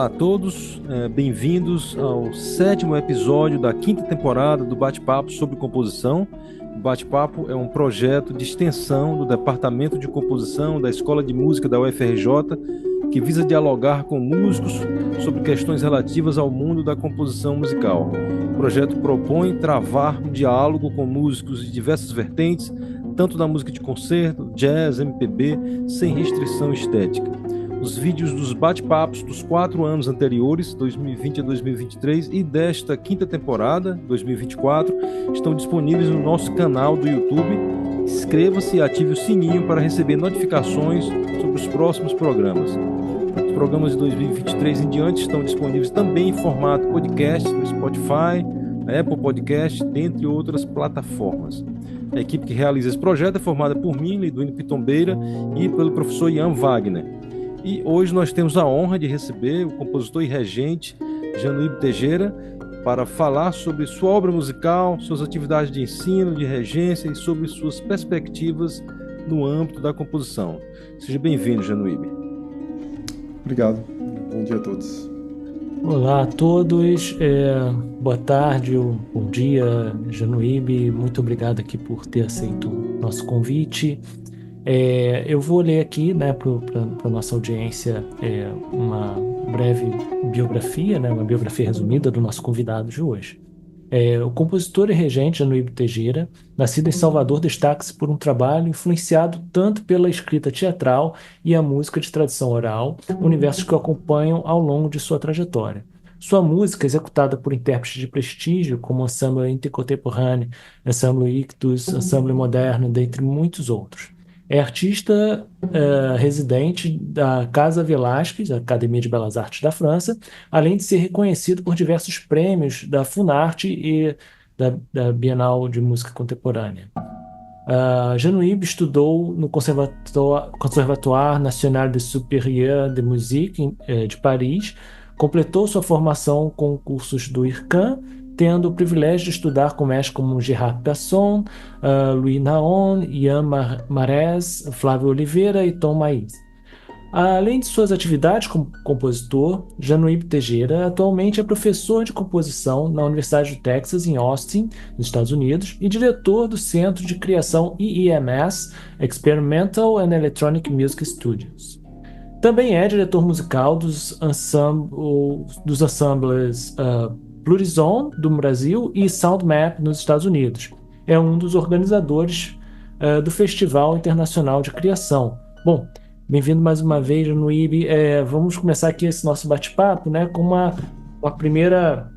Olá a todos, bem-vindos ao 7º episódio da 5ª temporada do Bate-Papo sobre Composição. O Bate-Papo é um projeto de extensão do Departamento de Composição da Escola de Música da UFRJ, que visa dialogar com músicos sobre questões relativas ao mundo da composição musical. O projeto propõe travar um diálogo com músicos de diversas vertentes, tanto da música de concerto, jazz, MPB, sem restrição estética. Os vídeos dos bate-papos dos 4 anos anteriores, 2020 a 2023, e desta 5ª temporada, 2024, estão disponíveis no nosso canal do YouTube. Inscreva-se e ative o sininho para receber notificações sobre os próximos programas. Os programas de 2023 em diante estão disponíveis também em formato podcast no Spotify, na Apple Podcast, dentre outras plataformas. A equipe que realiza esse projeto é formada por mim, Liduíno Pitombeira, e pelo professor Ian Wagner. E hoje nós temos a honra de receber o compositor e regente Januíbe Teixeira para falar sobre sua obra musical, suas atividades de ensino, de regência e sobre suas perspectivas no âmbito da composição. Seja bem-vindo, Januíbe. Obrigado. Bom dia a todos. Olá a todos, boa tarde ou bom dia, Januíbe. Muito obrigado aqui por ter aceito o nosso convite. Eu vou ler aqui, né, para a nossa audiência, uma breve biografia, né, uma biografia resumida do nosso convidado de hoje. O compositor e regente Januíbe Teixeira, nascido em Salvador, destaca-se por um trabalho influenciado tanto pela escrita teatral e a música de tradição oral, universos que o acompanham ao longo de sua trajetória. Sua música, executada por intérpretes de prestígio, como o Ensemble Intercontemporain, Ensemble Ictus, Ensemble Moderno, dentre muitos outros. É artista residente da Casa Velázquez, a Academia de Belas Artes da França, além de ser reconhecido por diversos prêmios da Funarte e da Bienal de Música Contemporânea. Januíbe estudou no Conservatoire National de Supérieur de Musique de Paris, completou sua formação com cursos do IRCAM, tendo o privilégio de estudar com mestres como Gerard Persson, Louis Naon, Ian Marès, Flávio Oliveira e Tom Maïs. Além de suas atividades como compositor, Januíbe Teixeira atualmente é professor de composição na Universidade do Texas, em Austin, nos Estados Unidos, e diretor do Centro de Criação EEMS, Experimental and Electronic Music Studios. Também é diretor musical dos ensembles Plurizon, do Brasil, e SoundMap, nos Estados Unidos. É um dos organizadores do Festival Internacional de Criação. Bom, bem-vindo mais uma vez, Januíbe. Vamos começar aqui esse nosso bate-papo, né, com uma primeira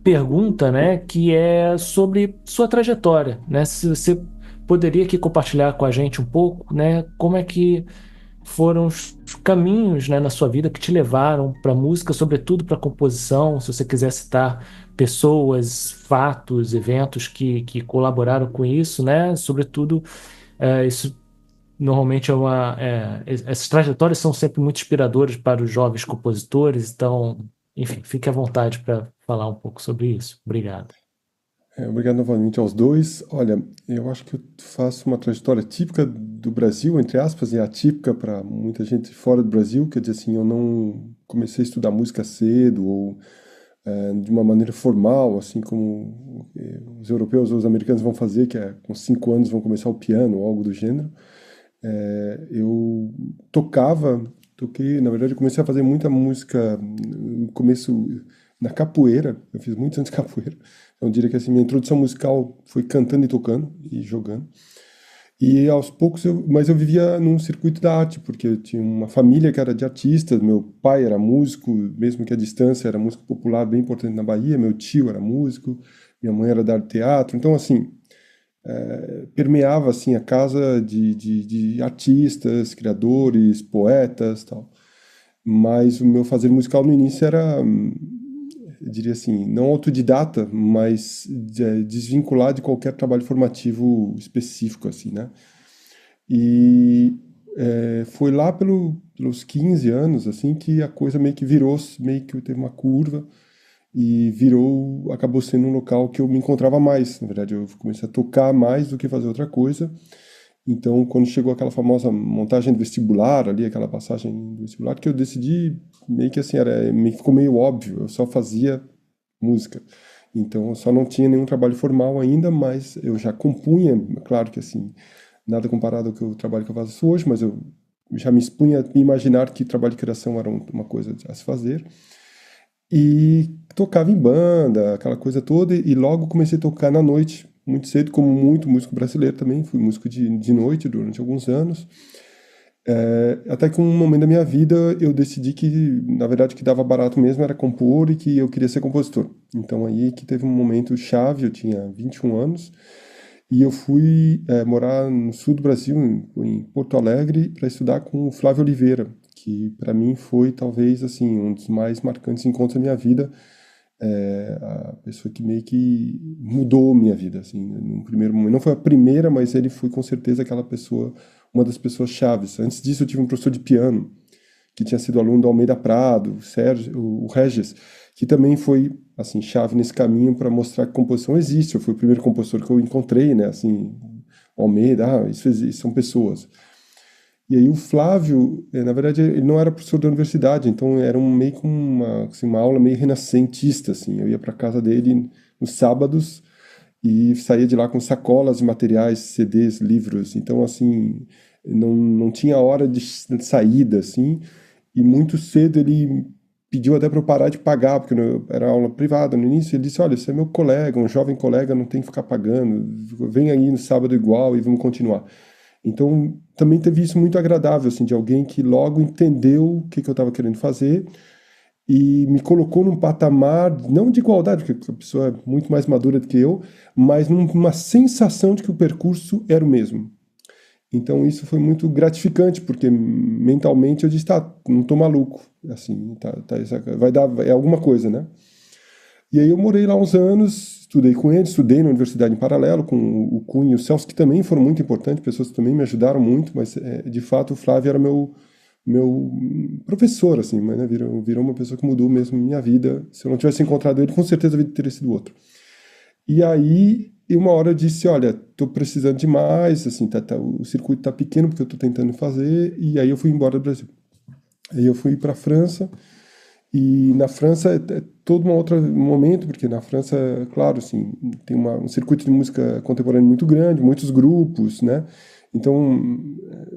pergunta, né, que é sobre sua trajetória, né? Se você poderia aqui compartilhar com a gente um pouco, né, como é que foram os caminhos, né, na sua vida que te levaram para a música, sobretudo para a composição, se você quiser citar pessoas, fatos, eventos que colaboraram com isso, né? Sobretudo, isso normalmente essas trajetórias são sempre muito inspiradoras para os jovens compositores, então, enfim, fique à vontade para falar um pouco sobre isso. Obrigado. Obrigado novamente aos dois. Olha, eu acho que eu faço uma trajetória típica do Brasil, entre aspas, e atípica para muita gente fora do Brasil, quer dizer assim, eu não comecei a estudar música cedo ou de uma maneira formal, assim como os europeus ou os americanos vão fazer, que é com 5 anos vão começar o piano ou algo do gênero. Eu toquei, na verdade eu comecei a fazer muita música no começo na capoeira, eu fiz muitos anos de capoeira. Então, eu diria que assim, minha introdução musical foi cantando e tocando e jogando. E aos poucos, mas eu vivia num circuito da arte, porque eu tinha uma família que era de artistas, meu pai era músico, mesmo que à distância era músico popular bem importante na Bahia, meu tio era músico, minha mãe era da arte teatro, então assim, permeava assim a casa de artistas, criadores, poetas, tal. Mas o meu fazer musical no início era, eu diria assim, não autodidata, mas desvincular de qualquer trabalho formativo específico, assim, né? E foi lá pelos 15 anos, assim, que a coisa meio que virou, meio que teve uma curva e acabou sendo um local que eu me encontrava mais, na verdade, eu comecei a tocar mais do que fazer outra coisa Então, quando chegou aquela famosa montagem do vestibular ali, aquela passagem do vestibular, que eu decidi meio que assim, ficou meio óbvio, eu só fazia música. Então, eu só não tinha nenhum trabalho formal ainda, mas eu já compunha, claro que assim, nada comparado ao trabalho que eu faço hoje, mas eu já me expunha a imaginar que trabalho de criação era uma coisa a se fazer. E tocava em banda, aquela coisa toda, e logo comecei a tocar na noite, muito cedo, como muito músico brasileiro também, fui músico de noite durante alguns anos. Até que um momento da minha vida eu decidi que, na verdade, o que dava barato mesmo era compor e que eu queria ser compositor. Então aí que teve um momento chave, eu tinha 21 anos, e eu fui morar no sul do Brasil, em Porto Alegre, para estudar com o Flávio Oliveira, que para mim foi talvez assim um dos mais marcantes encontros da minha vida, a pessoa que meio que mudou minha vida, assim, no primeiro momento. Não foi a primeira, mas ele foi com certeza aquela pessoa, uma das pessoas chaves. Antes disso eu tive um professor de piano, que tinha sido aluno do Almeida Prado, o Regis, que também foi, assim, chave nesse caminho para mostrar que composição existe. Eu fui o primeiro compositor que eu encontrei, né, assim, o Almeida, isso existe, são pessoas. E aí o Flávio, na verdade, ele não era professor da universidade, então era meio que uma aula meio renascentista, assim. Eu ia para casa dele nos sábados e saía de lá com sacolas de materiais, CDs, livros. Então, assim, não tinha hora de saída, assim. E muito cedo ele pediu até para eu parar de pagar, porque era aula privada no início. Ele disse, olha, você é meu colega, um jovem colega, não tem que ficar pagando. Vem aí no sábado igual e vamos continuar. Então, também teve isso muito agradável, assim, de alguém que logo entendeu o que eu estava querendo fazer e me colocou num patamar, não de igualdade, porque a pessoa é muito mais madura do que eu, mas numa sensação de que o percurso era o mesmo. Então, isso foi muito gratificante, porque mentalmente eu disse, tá, não tô maluco, assim, vai dar, é alguma coisa, né? E aí eu morei lá uns anos, estudei com ele, estudei na universidade em paralelo com o Cunha e o Celso, que também foram muito importantes, pessoas que também me ajudaram muito, mas de fato o Flávio era meu professor, assim, mas, né, virou uma pessoa que mudou mesmo minha vida. Se eu não tivesse encontrado ele, com certeza a vida teria sido outra. E aí, uma hora eu disse, olha, tô precisando de mais, assim, o circuito tá pequeno porque eu tô tentando fazer, e aí eu fui embora do Brasil. Aí eu fui para a França. E na França é todo um outro momento, porque na França, claro, assim, tem um circuito de música contemporânea muito grande, muitos grupos, né? Então,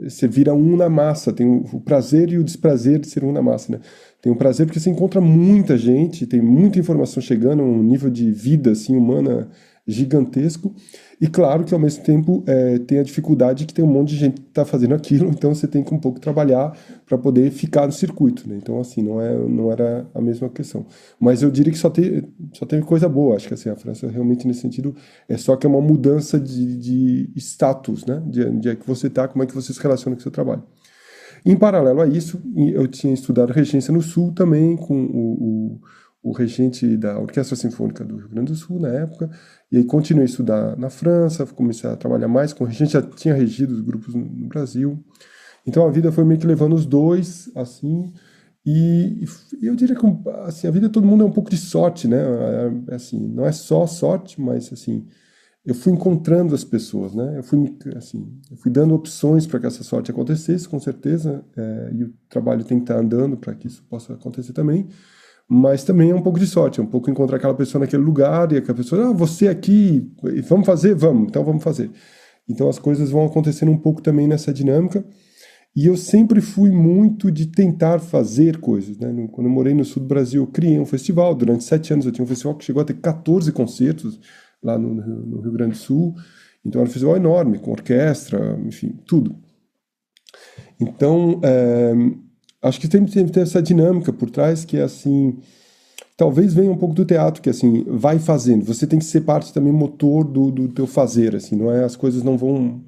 você vira um na massa, tem o prazer e o desprazer de ser um na massa, né? Tem o prazer porque você encontra muita gente, tem muita informação chegando, um nível de vida, assim, humana gigantesco. E claro que, ao mesmo tempo, tem a dificuldade que tem um monte de gente que está fazendo aquilo, então você tem que um pouco trabalhar para poder ficar no circuito, né? Então, assim, não era a mesma questão. Mas eu diria que só teve coisa boa. Acho que, assim, a França, realmente, nesse sentido, só que é uma mudança de status, né? De que você está, como é que você se relaciona com o seu trabalho. Em paralelo a isso, eu tinha estudado regência no Sul também, com o regente da Orquestra Sinfônica do Rio Grande do Sul, na época, e aí continuei a estudar na França, comecei a trabalhar mais com regente, já tinha regido os grupos no Brasil. Então a vida foi meio que levando os dois, assim, e eu diria que assim, a vida de todo mundo é um pouco de sorte, né? Assim, não é só sorte, mas assim, eu fui encontrando as pessoas, né? Eu fui dando opções para que essa sorte acontecesse, com certeza, e o trabalho tem que estar andando para que isso possa acontecer também. Mas também é um pouco de sorte, é um pouco encontrar aquela pessoa naquele lugar e aquela pessoa, você aqui, vamos fazer? Vamos, então vamos fazer. Então as coisas vão acontecendo um pouco também nessa dinâmica. E eu sempre fui muito de tentar fazer coisas, né? Quando eu morei no sul do Brasil, eu criei um festival. Durante 7 anos eu tinha um festival que chegou a ter 14 concertos lá no Rio Grande do Sul. Então era um festival enorme, com orquestra, enfim, tudo. Então, acho que tem essa dinâmica por trás que é assim, talvez venha um pouco do teatro, que assim, vai fazendo. Você tem que ser parte também motor do teu fazer, assim, não é? As coisas não vão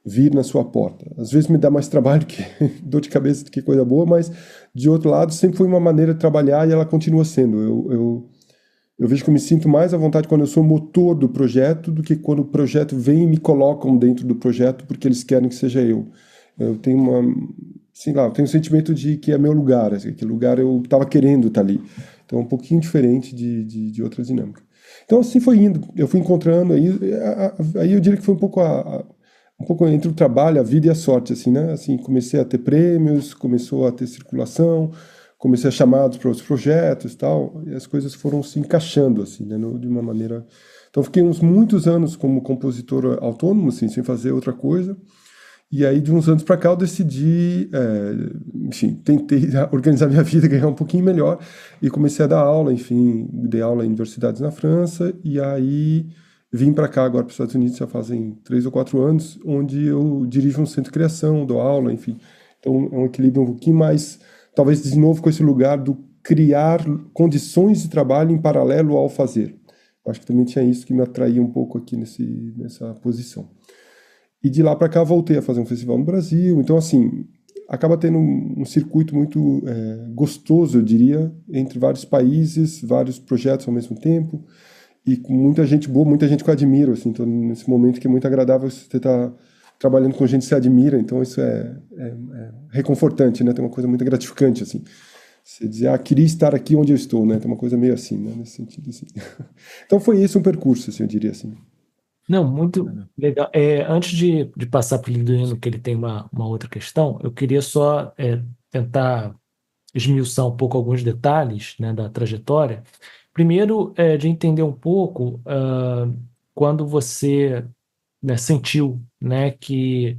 vir na sua porta. Às vezes me dá mais trabalho que dor de cabeça do que coisa boa, mas de outro lado sempre foi uma maneira de trabalhar e ela continua sendo. Eu vejo que eu me sinto mais à vontade quando eu sou motor do projeto do que quando o projeto vem e me colocam dentro do projeto porque eles querem que seja eu. Eu tenho eu tenho um sentimento de que é meu lugar, assim, aquele lugar eu estava querendo estar ali. Então é um pouquinho diferente de outra dinâmica. Então assim foi indo, eu fui encontrando, aí eu diria que foi um pouco um pouco entre o trabalho, a vida e a sorte, assim, né? Assim, comecei a ter prêmios, começou a ter circulação, comecei a chamados para outros projetos e tal, e as coisas foram se encaixando, assim, né? De uma maneira... Então, fiquei uns muitos anos como compositor autônomo, assim, sem fazer outra coisa. E aí, de uns anos para cá, eu decidi, enfim, tentei organizar minha vida, ganhar um pouquinho melhor, e comecei a dar aula, enfim, dei aula em universidades na França, e aí vim para cá agora para os Estados Unidos já fazem 3 ou 4 anos, onde eu dirijo um centro de criação, dou aula, enfim. Então, é um equilíbrio um pouquinho mais, talvez de novo com esse lugar do criar condições de trabalho em paralelo ao fazer. Acho que também tinha isso que me atraía um pouco aqui nessa posição. E de lá para cá voltei a fazer um festival no Brasil. Então, assim, acaba tendo um circuito muito gostoso, eu diria, entre vários países, vários projetos ao mesmo tempo, e com muita gente boa, muita gente que eu admiro, assim. Então, nesse momento que é muito agradável você estar trabalhando com gente que você admira, então isso é reconfortante, né? Tem uma coisa muito gratificante, assim. Você dizer, queria estar aqui onde eu estou, né? Tem uma coisa meio assim, né? Nesse sentido, assim. Então foi esse um percurso, assim, eu diria assim. Não, muito legal. Antes de passar para o Liduino, que ele tem uma outra questão, eu queria só tentar esmiuçar um pouco alguns detalhes, né, da trajetória. Primeiro, de entender um pouco quando você, né, sentiu, né, que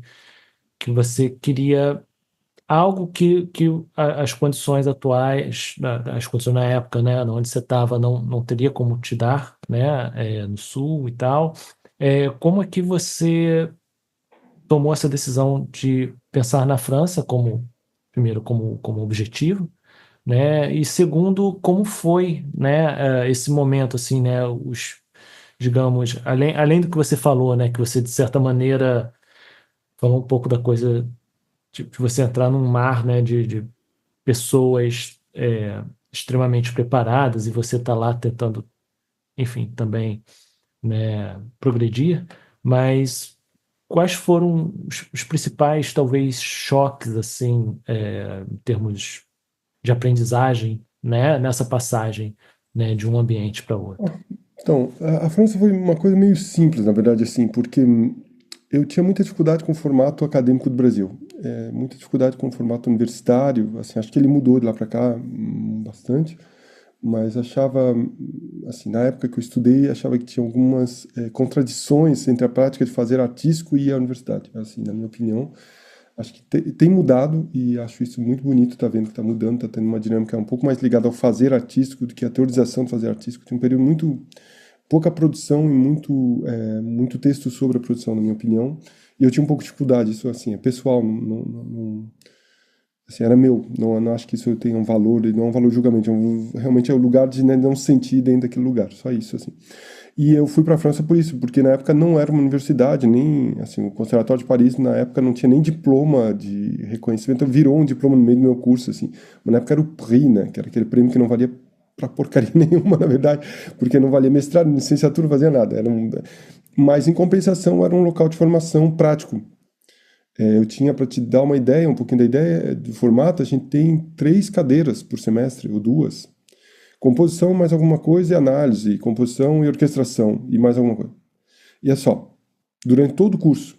você queria algo que as condições atuais, as condições na época, né, onde você estava, não teria como te dar, né, no Sul e tal. Como é que você tomou essa decisão de pensar na França primeiro, como objetivo, né, e segundo, como foi, né, esse momento, assim, né, digamos, além do que você falou, né, que você, de certa maneira, falou um pouco da coisa de você entrar num mar, né, de pessoas extremamente preparadas e você está lá tentando, enfim, também, né, progredir, mas quais foram os principais, talvez, choques, assim, em termos de aprendizagem, né, nessa passagem, né, de um ambiente para outro? Então, a França foi uma coisa meio simples, na verdade, assim, porque eu tinha muita dificuldade com o formato acadêmico do Brasil, muita dificuldade com o formato universitário, assim, acho que ele mudou de lá para cá bastante, mas achava, assim, na época que eu estudei, achava que tinha algumas contradições entre a prática de fazer artístico e a universidade, assim, na minha opinião. Acho que tem mudado e acho isso muito bonito, tá vendo que está mudando, está tendo uma dinâmica um pouco mais ligada ao fazer artístico do que a teorização do fazer artístico. Tem um período muito pouca produção e muito texto sobre a produção, na minha opinião. E eu tinha um pouco de dificuldade, isso assim, é pessoal, assim, era meu. Não acho que isso tenha um valor, não é um valor de julgamento, realmente é o lugar de, né, não se sentir dentro daquele lugar, só isso, assim. E eu fui para a França por isso, porque na época não era uma universidade, nem, assim, o Conservatório de Paris na época não tinha nem diploma de reconhecimento, virou um diploma no meio do meu curso, assim. Mas na época era o prix, né, que era aquele prêmio que não valia para porcaria nenhuma, na verdade, porque não valia mestrado, licenciatura, não fazia nada. Mas em compensação era um local de formação prático. Eu tinha, para te dar uma ideia, um pouquinho da ideia do formato, a gente tem 3 cadeiras por semestre, ou 2. Composição mais alguma coisa e análise, composição e orquestração, e mais alguma coisa. E é só, durante todo o curso.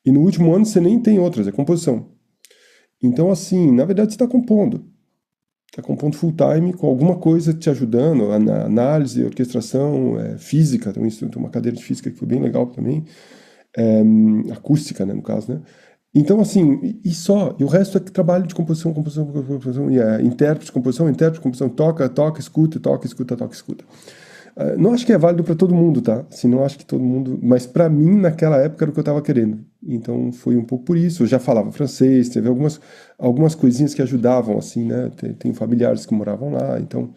E no último ano você nem tem outras, é composição. Então, assim, na verdade você está compondo. Está compondo full time com alguma coisa te ajudando, análise, orquestração, física, tem uma cadeira de física que foi bem legal também, acústica, né, no caso, né? Então, assim, e só, e o resto é trabalho de composição, e intérprete, composição, toca, escuta, toca, escuta, toca, escuta. Não acho que é válido para todo mundo, tá? Assim, não acho que todo mundo, mas para mim, naquela época, era o que eu estava querendo. Então, foi um pouco por isso. Eu já falava francês, teve algumas coisinhas que ajudavam, assim, né? Tem familiares que moravam lá, então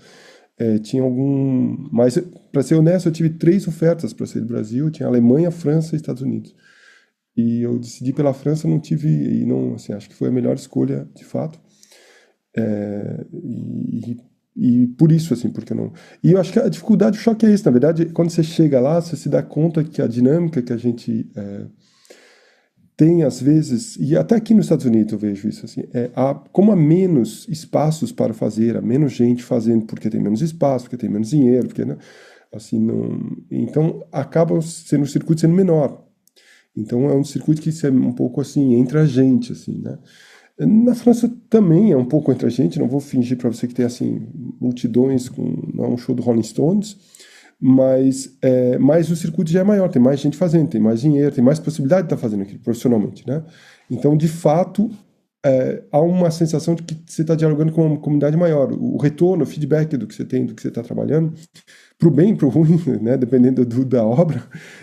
tinha algum... Mas, para ser honesto, eu tive 3 ofertas para sair do Brasil. Tinha Alemanha, França e Estados Unidos. E eu decidi pela França, não tive, e não, assim, acho que foi a melhor escolha, de fato. E por isso, assim, porque eu não... E eu acho que a dificuldade, o choque é esse, na verdade, quando você chega lá, você se dá conta que a dinâmica que a gente tem, às vezes, e até aqui nos Estados Unidos eu vejo isso, assim, como há menos espaços para fazer, há menos gente fazendo, porque tem menos espaço, porque tem menos dinheiro, porque, né, assim, não... Então, acaba o circuito sendo menor. Então é um circuito que é um pouco assim, entre a gente, assim, né? Na França também é um pouco entre a gente, não vou fingir para você que tem assim multidões, não é um show do Rolling Stones, mas o circuito já é maior, tem mais gente fazendo, tem mais dinheiro, tem mais possibilidade de estar fazendo aquilo profissionalmente, né? Então, de fato, há uma sensação de que você está dialogando com uma comunidade maior. O retorno, o feedback do que você tem, do que você está trabalhando, para o bem, para o ruim, né, dependendo da obra,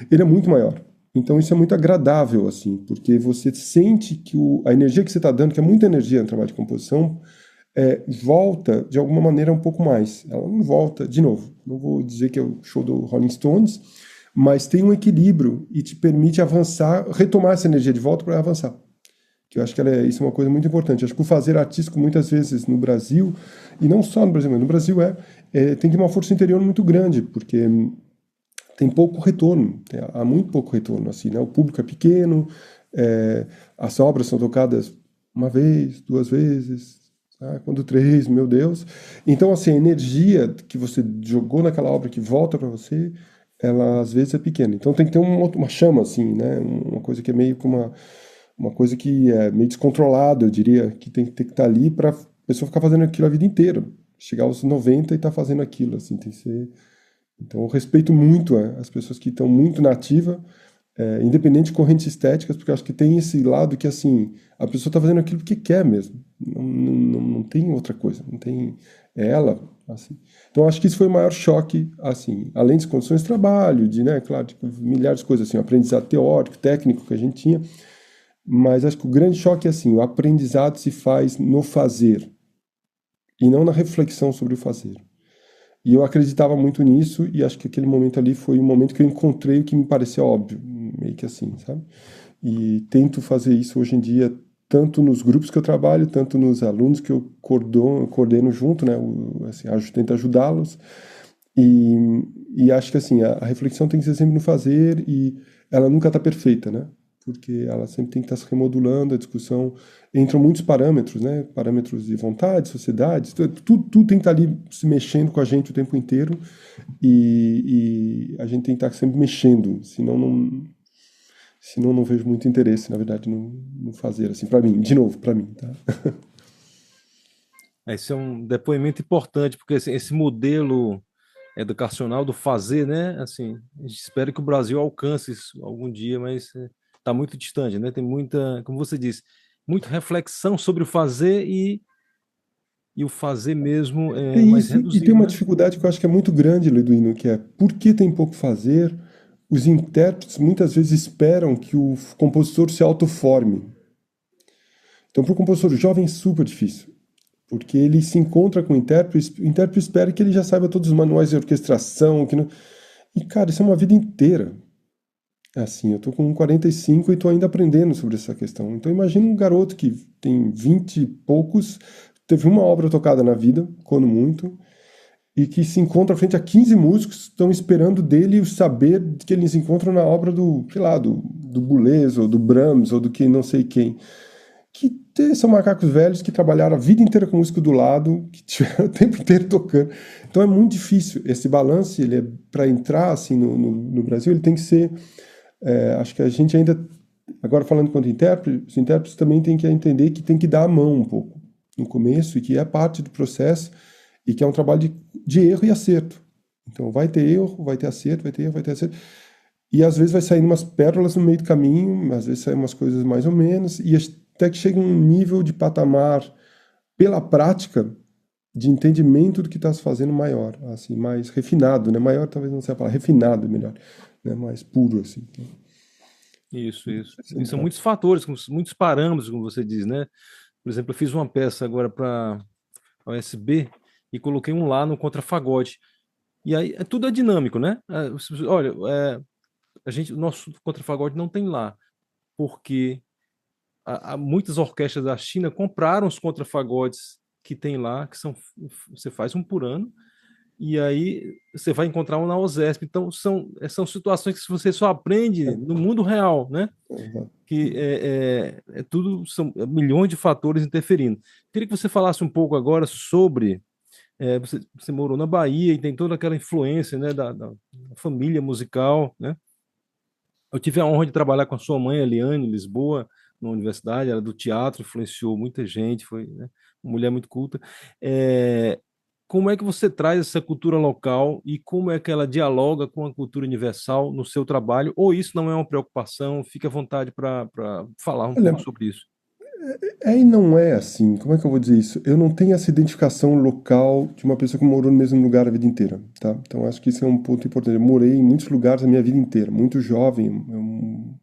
ele é muito maior. Então isso é muito agradável, assim, porque você sente que a energia que você está dando, que é muita energia no trabalho de composição, volta de alguma maneira um pouco mais. Ela não volta, de novo, não vou dizer que é o show do Rolling Stones, mas tem um equilíbrio e te permite avançar, retomar essa energia de volta para avançar. Que eu acho que isso é uma coisa muito importante. Acho que o fazer artístico, muitas vezes no Brasil, e não só no Brasil, mas no Brasil tem que ter uma força interior muito grande, porque tem pouco retorno, há muito pouco retorno, assim, né? O público é pequeno, as obras são tocadas uma vez, duas vezes, tá? Quando três, meu Deus. Então, assim, a energia que você jogou naquela obra que volta para você, ela às vezes é pequena. Então tem que ter uma chama, assim, né? Uma coisa que é meio como uma coisa que é meio descontrolada, eu diria, que tem que estar ali para a pessoa ficar fazendo aquilo a vida inteira. Chegar aos 90 e estar fazendo aquilo, assim, tem que ser... Então, eu respeito muito as pessoas que estão muito na ativa, independente de correntes estéticas, porque eu acho que tem esse lado que, assim, a pessoa está fazendo aquilo que quer mesmo. Não tem outra coisa, não tem... É ela, assim. Então, eu acho que isso foi o maior choque, assim, além das condições de trabalho, né, claro, de milhares de coisas, assim, o aprendizado teórico, técnico que a gente tinha, mas acho que o grande choque é assim, o aprendizado se faz no fazer e não na reflexão sobre o fazer. E eu acreditava muito nisso e acho que aquele momento ali foi o momento que eu encontrei o que me parecia óbvio, meio que assim, sabe? E tento fazer isso hoje em dia, tanto nos grupos que eu trabalho, tanto nos alunos que eu coordeno junto, né? Assim, tento ajudá-los. E, e acho que assim, a reflexão tem que ser sempre no fazer e ela nunca está perfeita, né? Porque ela sempre tem que estar se remodulando, a discussão entram muitos parâmetros, né? Parâmetros de vontade, sociedade, tudo tem que estar ali se mexendo com a gente o tempo inteiro e a gente tem que estar sempre mexendo, senão não vejo muito interesse, na verdade, no fazer, assim, para mim, de novo, para mim, tá? Esse é um depoimento importante, porque esse modelo educacional do fazer, né? Assim, a gente espera que o Brasil alcance isso algum dia, mas está muito distante, né? Tem muita, como você disse, muita reflexão sobre o fazer e o fazer mesmo É é mais isso, e tem reduzido, uma né? dificuldade que eu acho que é muito grande, Leduino, que é por que tem pouco fazer, os intérpretes muitas vezes esperam que o compositor se autoforme. Então, para o compositor jovem é super difícil, porque ele se encontra com o intérprete espera que ele já saiba todos os manuais de orquestração, que não... E, cara, isso é uma vida inteira. Assim, eu tô com 45 e tô ainda aprendendo sobre essa questão. Então, imagina um garoto que tem 20 e poucos, teve uma obra tocada na vida, quando muito, e que se encontra frente a 15 músicos que estão esperando dele o saber que eles encontram na obra do, sei lá, do Boulez, ou do Brahms, ou do que não sei quem. São macacos velhos que trabalharam a vida inteira com músico do lado, que tiveram o tempo inteiro tocando. Então é muito difícil. Esse balanço, ele para entrar assim no Brasil, ele tem que ser. Acho que a gente ainda, agora falando quanto intérprete, os intérpretes também têm que entender que tem que dar a mão um pouco no começo e que é parte do processo e que é um trabalho de erro e acerto. Então vai ter erro, vai ter acerto, vai ter erro, vai ter acerto. E às vezes vai sair umas pérolas no meio do caminho, às vezes saem umas coisas mais ou menos, e até que chega um nível de patamar, pela prática, de entendimento do que está se fazendo maior, assim, mais refinado, né? Maior talvez não seja a palavra, refinado é melhor, né? Mais puro, assim. Isso, isso. Esse é E um são ponto. muitos fatores, muitos parâmetros, como você diz, né? Por exemplo, eu fiz uma peça agora para a USB e coloquei um lá no contrafagode. E aí tudo é dinâmico, né? Olha, o nosso contrafagode não tem lá, porque muitas orquestras da China compraram os contrafagotes que tem lá, você faz um por ano, e aí você vai encontrar um na OSESP. Então são situações que você só aprende no mundo real, né? Exato. Que tudo, são milhões de fatores interferindo. Queria que você falasse um pouco agora sobre você morou na Bahia e tem toda aquela influência, né, da família musical, né? Eu tive a honra de trabalhar com a sua mãe, Eliane, em Lisboa, na universidade, ela é do teatro, influenciou muita gente, foi, né, uma mulher muito culta. É, como é que você traz essa cultura local e como é que ela dialoga com a cultura universal no seu trabalho? Ou isso não é uma preocupação? Fique à vontade para falar um pouco Olha, sobre isso. é e não é assim. Como é que eu vou dizer isso? Eu não tenho essa identificação local de uma pessoa que morou no mesmo lugar a vida inteira, tá? Então acho que isso é um ponto importante. Eu morei em muitos lugares a minha vida inteira, muito jovem. Eu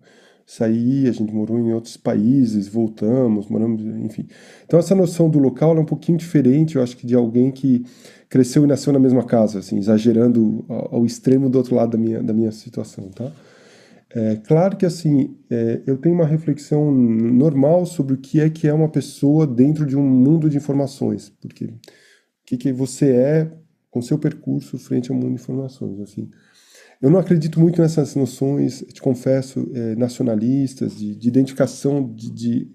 saí, a gente morou em outros países, voltamos, moramos, enfim. Então essa noção do local ela é um pouquinho diferente, eu acho que de alguém que cresceu e nasceu na mesma casa, assim, exagerando ao extremo do outro lado da minha situação, tá? É claro que assim, eu tenho uma reflexão normal sobre o que é uma pessoa dentro de um mundo de informações, porque o que você é com seu percurso frente ao mundo de informações, assim. Eu não acredito muito nessas noções, te confesso, nacionalistas, de identificação de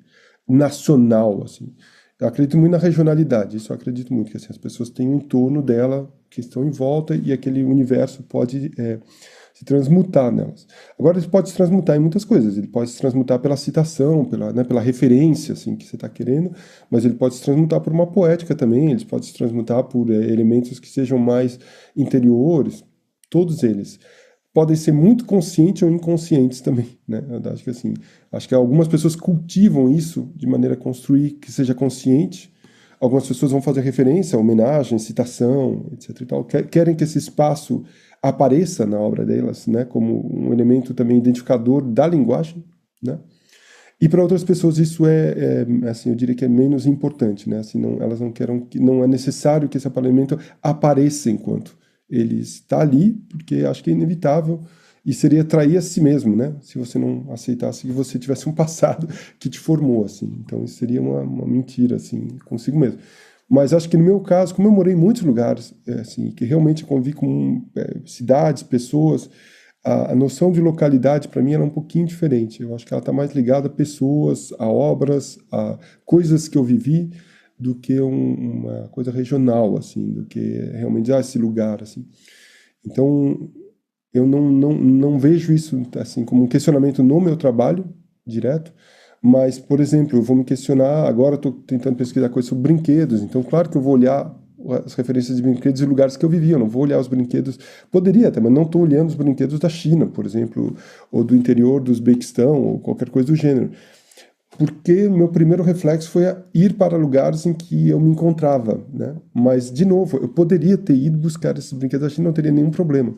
nacional, assim. Eu acredito muito na regionalidade, isso eu acredito muito, que assim, as pessoas têm um entorno dela, que estão em volta, e aquele universo pode se transmutar nelas. Agora, ele pode se transmutar em muitas coisas, ele pode se transmutar pela citação, pela referência, assim, que você está querendo, mas ele pode se transmutar por uma poética também, ele pode se transmutar por elementos que sejam mais interiores, todos eles podem ser muito conscientes ou inconscientes também, né? Eu acho que algumas pessoas cultivam isso de maneira a construir que seja consciente. Algumas pessoas vão fazer referência, homenagem, citação, etc. E tal. Querem que esse espaço apareça na obra delas, né? Como um elemento também identificador da linguagem, né? E para outras pessoas isso assim, eu diria que é menos importante, né? Assim, não, elas não querem, que não é necessário que esse aparelhamento apareça enquanto ele está ali, porque acho que é inevitável e seria trair a si mesmo, né? Se você não aceitasse que você tivesse um passado que te formou, assim. Então isso seria uma mentira, assim, consigo mesmo. Mas acho que no meu caso, como eu morei em muitos lugares, assim, que realmente convivi com cidades, pessoas, a noção de localidade para mim era um pouquinho diferente. Eu acho que ela está mais ligada a pessoas, a obras, a coisas que eu vivi, do que uma coisa regional, assim, do que realmente esse lugar, assim. Então, eu não vejo isso assim como um questionamento no meu trabalho direto, mas, por exemplo, eu vou me questionar, agora estou tentando pesquisar coisas sobre brinquedos, então claro que eu vou olhar as referências de brinquedos e lugares que eu vivi, eu não vou olhar os brinquedos, poderia até, mas não estou olhando os brinquedos da China, por exemplo, ou do interior do Uzbequistão, ou qualquer coisa do gênero. Porque o meu primeiro reflexo foi ir para lugares em que eu me encontrava, né? Mas, de novo, eu poderia ter ido buscar esses brinquedos da China, não teria nenhum problema.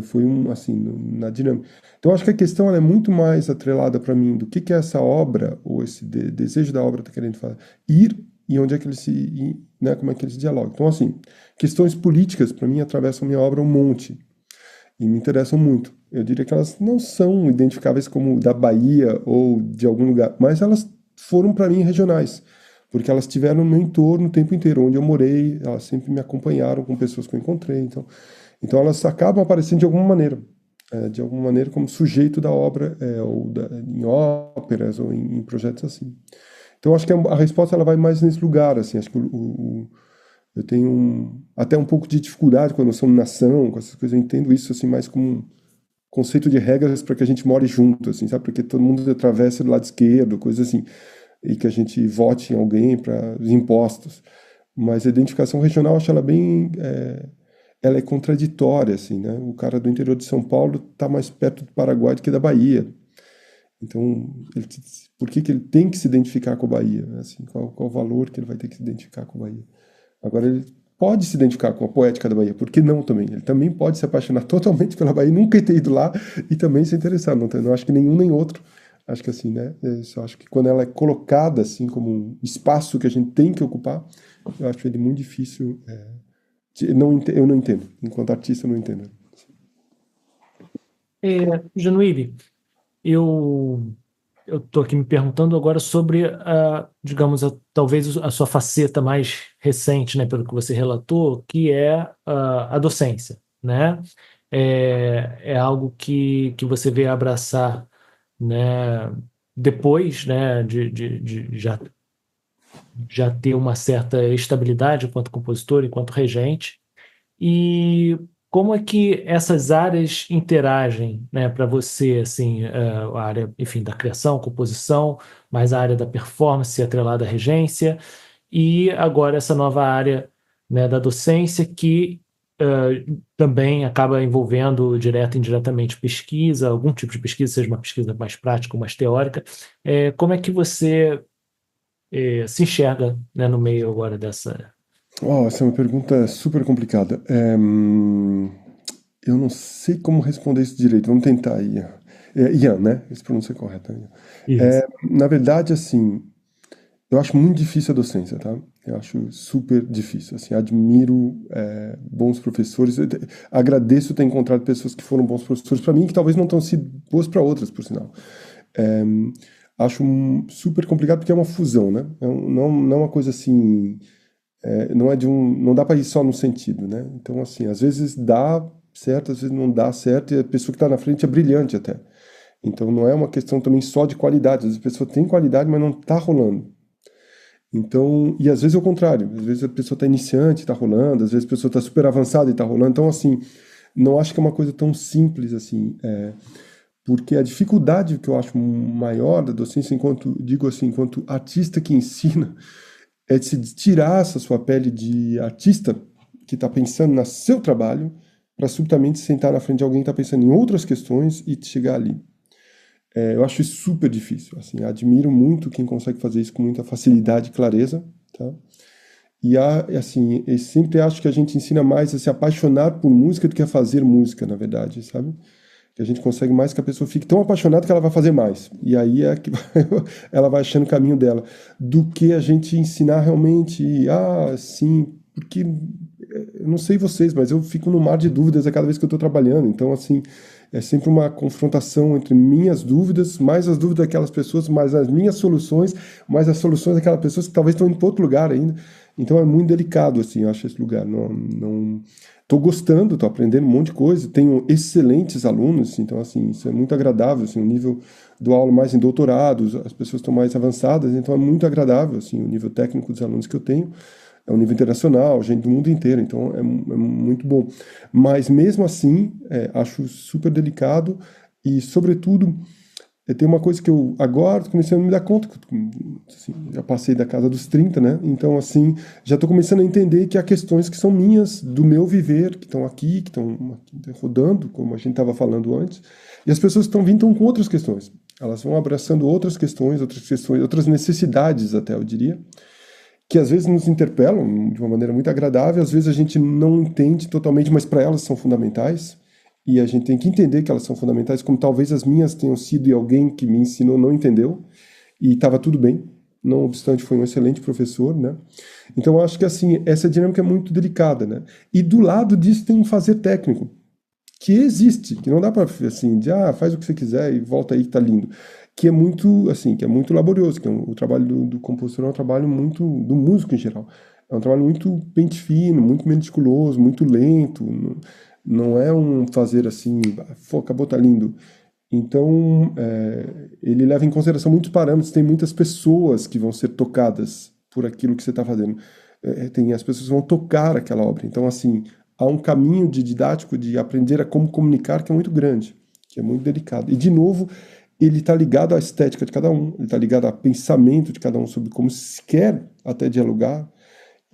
Foi assim, na dinâmica. Então, acho que a questão ela é muito mais atrelada para mim do que é essa obra, ou esse desejo da obra está querendo fazer, ir e onde é que ele né, como é que eles dialogam. Então, assim, questões políticas, para mim, atravessam minha obra um monte e me interessam muito. Eu diria que elas não são identificáveis como da Bahia ou de algum lugar, mas elas foram para mim regionais, porque elas estiveram no meu entorno o tempo inteiro, onde eu morei, elas sempre me acompanharam com pessoas que eu encontrei, então elas acabam aparecendo de alguma maneira como sujeito da obra, em óperas ou em projetos assim. Então acho que a resposta ela vai mais nesse lugar, assim, acho que eu tenho até um pouco de dificuldade com a noção de nação, com essas coisas, eu entendo isso assim mais como um conceito de regras para que a gente more junto, assim, sabe? Porque todo mundo atravessa do lado esquerdo, coisas assim, e que a gente vote em alguém para os impostos. Mas a identificação regional, eu acho ela bem, ela é contraditória, assim, né? O cara do interior de São Paulo está mais perto do Paraguai do que da Bahia. Então, por que ele tem que se identificar com a Bahia? Assim, qual o valor que ele vai ter que se identificar com a Bahia? Agora, ele pode se identificar com a poética da Bahia, por que não também? Ele também pode se apaixonar totalmente pela Bahia, nunca ter ido lá e também se interessar. Não acho que nenhum nem outro. Acho que assim, né? Eu só acho que quando ela é colocada assim como um espaço que a gente tem que ocupar, eu acho ele muito difícil. Eu não entendo. Enquanto artista, eu não entendo. Januíbe, eu eu estou aqui me perguntando agora sobre digamos, talvez a sua faceta mais recente, né, pelo que você relatou, que é a docência, né? É algo que você veio abraçar, né, depois, né, de já ter uma certa estabilidade enquanto compositor, enquanto regente. E como é que essas áreas interagem, né, para você, assim, a área, enfim, da criação, composição, mais a área da performance atrelada à regência, e agora essa nova área, né, da docência que também acaba envolvendo direto e indiretamente pesquisa, algum tipo de pesquisa, seja uma pesquisa mais prática ou mais teórica. Como é que você se enxerga, né, no meio agora dessa... Essa é uma pergunta super complicada. Eu não sei como responder isso direito. Vamos tentar, Ian. Ian, né? Esse pronúncia é correto. Ian. Isso. Na verdade, assim, eu acho muito difícil a docência, tá? Eu acho super difícil. Assim, admiro bons professores. Agradeço ter encontrado pessoas que foram bons professores para mim, que talvez não tenham sido boas para outras, por sinal. Acho super complicado porque é uma fusão, né? Não é uma coisa assim. Não dá para ir só no sentido, né? Então, assim, às vezes dá certo, às vezes não dá certo, e a pessoa que está na frente é brilhante até. Então, não é uma questão também só de qualidade. Às vezes a pessoa tem qualidade, mas não está rolando. Então, e às vezes é o contrário. Às vezes a pessoa está iniciante, está rolando. Às vezes a pessoa está super avançada e está rolando. Então, assim, não acho que é uma coisa tão simples assim. Porque a dificuldade que eu acho maior da docência, enquanto artista que ensina, é de se tirar essa sua pele de artista que está pensando no seu trabalho para subitamente sentar na frente de alguém que está pensando em outras questões e chegar ali. Eu acho isso super difícil. Assim, admiro muito quem consegue fazer isso com muita facilidade e clareza, tá? E assim, eu sempre acho que a gente ensina mais a se apaixonar por música do que a fazer música, na verdade, sabe? Que a gente consegue mais que a pessoa fique tão apaixonada que ela vai fazer mais. E aí é que ela vai achando o caminho dela. Do que a gente ensinar realmente, sim, porque eu não sei vocês, mas eu fico no mar de dúvidas a cada vez que eu estou trabalhando. Então, assim, é sempre uma confrontação entre minhas dúvidas, mais as dúvidas daquelas pessoas, mais as minhas soluções, mais as soluções daquelas pessoas que talvez estão indo para outro lugar ainda. Então é muito delicado, assim, eu acho esse lugar. Não... Tô gostando, tô aprendendo um monte de coisa, tenho excelentes alunos, então, assim, isso é muito agradável, assim, o nível do aula mais em doutorados, as pessoas estão mais avançadas, então é muito agradável, assim, o nível técnico dos alunos que eu tenho é um nível internacional, gente do mundo inteiro, então é muito bom. Mas mesmo assim, acho super delicado e, sobretudo, tem uma coisa que eu agora comecei a me dar conta, assim, já passei da casa dos 30, né? Então, assim, já estou começando a entender que há questões que são minhas, do meu viver, que estão aqui, que estão rodando, como a gente estava falando antes, e as pessoas que estão vindo estão com outras questões. Elas vão abraçando outras questões, outras necessidades até, eu diria, que às vezes nos interpelam de uma maneira muito agradável, às vezes a gente não entende totalmente, mas para elas são fundamentais. E a gente tem que entender que elas são fundamentais, como talvez as minhas tenham sido e alguém que me ensinou não entendeu, e estava tudo bem, não obstante foi um excelente professor, né? Então eu acho que assim, essa dinâmica é muito delicada, né? E do lado disso tem um fazer técnico, que existe, que não dá para assim, faz o que você quiser e volta aí que tá lindo, que é muito, assim, que é muito laborioso, que o trabalho do compositor é um trabalho muito, do músico em geral, é um trabalho muito pente fino, muito meticuloso, muito lento, não é um fazer assim, acabou, tá lindo. Então, ele leva em consideração muitos parâmetros, tem muitas pessoas que vão ser tocadas por aquilo que você está fazendo. As pessoas vão tocar aquela obra. Então, assim, há um caminho de didático, de aprender a como comunicar, que é muito grande, que é muito delicado. E, de novo, ele está ligado à estética de cada um, ele está ligado ao pensamento de cada um sobre como se quer até dialogar,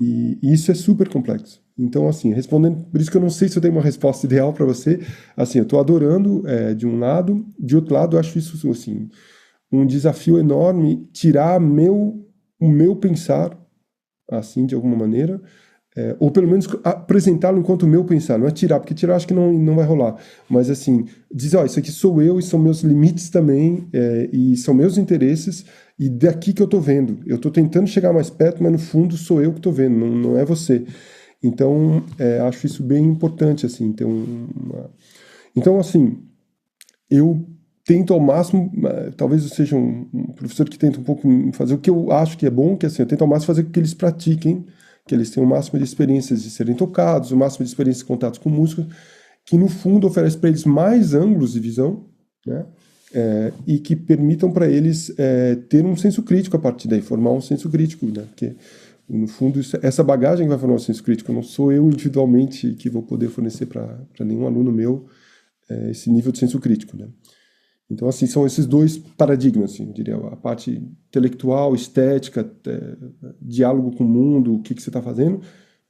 e isso é super complexo. Então, assim, respondendo, por isso que eu não sei se eu tenho uma resposta ideal para você. Assim, eu estou adorando de um lado, de outro lado, eu acho isso assim um desafio enorme tirar o meu pensar, assim, de alguma maneira, ou pelo menos apresentá-lo enquanto o meu pensar. Não é tirar, porque tirar acho que não vai rolar. Mas assim, dizer, isso aqui sou eu e são meus limites também, e são meus interesses, e daqui que eu estou vendo. Eu estou tentando chegar mais perto, mas no fundo sou eu que estou vendo, não é você. Então, acho isso bem importante, assim, ter Então, assim, eu tento ao máximo, talvez eu seja um professor que tenta um pouco fazer o que eu acho que é bom, que assim, eu tento ao máximo fazer com que eles pratiquem, que eles tenham o máximo de experiências de serem tocados, o máximo de experiências de contatos com músicos, que no fundo oferece para eles mais ângulos de visão, né? E que permitam para eles ter um senso crítico a partir daí, formar um senso crítico, né? Porque No fundo, essa bagagem que vai formar o senso crítico, não sou eu individualmente que vou poder fornecer para nenhum aluno meu esse nível de senso crítico, né? Então, assim, são esses dois paradigmas, assim, eu diria, a parte intelectual, estética, diálogo com o mundo, o que que você está fazendo,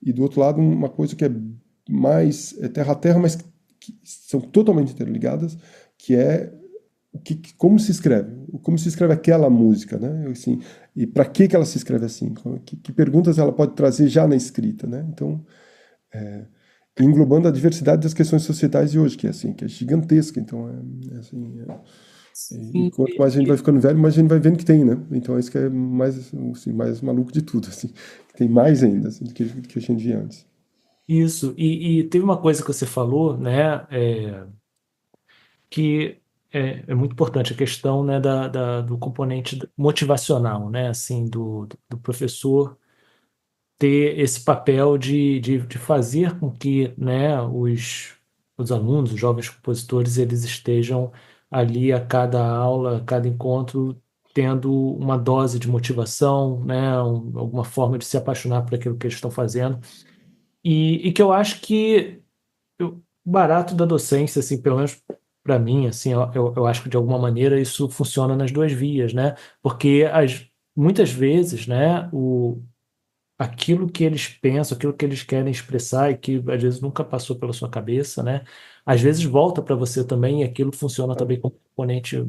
e do outro lado uma coisa que é mais terra a terra, mas que são totalmente interligadas, que é como se escreve aquela música, né? Assim, e para que ela se escreve assim? Que perguntas ela pode trazer já na escrita, né? Então, englobando a diversidade das questões societais de hoje, que é assim, que é gigantesca. Então, e E, quanto mais a gente vai ficando velho, mais a gente vai vendo que tem, né? Então, é isso que é mais, assim, mais maluco de tudo, assim. Tem mais ainda, assim, do que a gente via antes. isso, e teve uma coisa que você falou, né, que é muito importante, a questão, né, do componente motivacional, né, assim, do professor ter esse papel de fazer com que, né, os alunos, os jovens compositores, eles estejam ali a cada aula, a cada encontro, tendo uma dose de motivação, né, alguma forma de se apaixonar por aquilo que eles estão fazendo. E que eu acho que o barato da docência, assim, pelo menos para mim, assim, eu acho que de alguma maneira isso funciona nas duas vias, né? Porque muitas vezes, né, aquilo que eles pensam, aquilo que eles querem expressar e que às vezes nunca passou pela sua cabeça, né? Às vezes volta para você também e aquilo funciona também como componente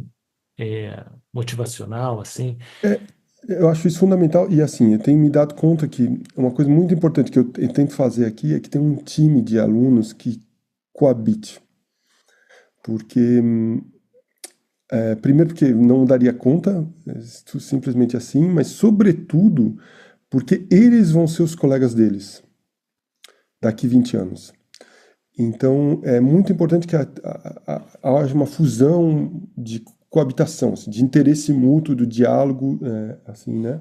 motivacional, assim. É, eu acho isso fundamental e assim, eu tenho me dado conta que uma coisa muito importante que eu tento fazer aqui é que tem um time de alunos que coabite, porque primeiro porque não daria conta, simplesmente assim, mas sobretudo porque eles vão ser os colegas deles daqui 20 anos. Então é muito importante que haja uma fusão de coabitação, assim, de interesse mútuo, do diálogo, assim, né?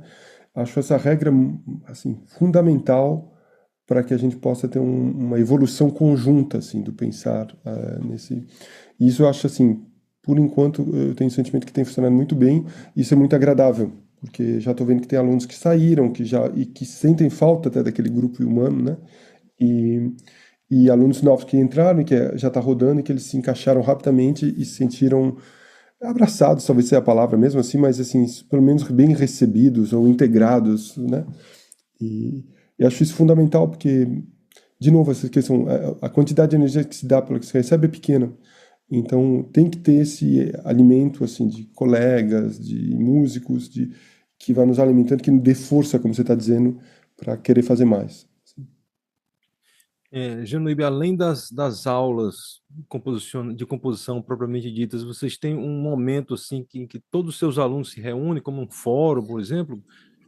Acho essa regra assim fundamental para que a gente possa ter uma evolução conjunta assim do pensar nesse. E isso eu acho assim, por enquanto eu tenho o sentimento que tem funcionado muito bem. Isso é muito agradável, porque já estou vendo que tem alunos que saíram, que já e que sentem falta até daquele grupo humano, né? E, e alunos novos que entraram e que já está rodando e que eles se encaixaram rapidamente e se sentiram abraçados, talvez seja a palavra mesmo assim, mas assim, pelo menos bem recebidos ou integrados, né? E, e acho isso fundamental porque, de novo, essa questão, a quantidade de energia que se dá pelo que se recebe é pequena. Então tem que ter esse alimento assim de colegas, de músicos, que vai nos alimentando, que nos dê força, como você está dizendo, para querer fazer mais. Genuíbe, além das aulas de composição propriamente ditas, vocês têm um momento assim que todos os seus alunos se reúnem, como um fórum, por exemplo?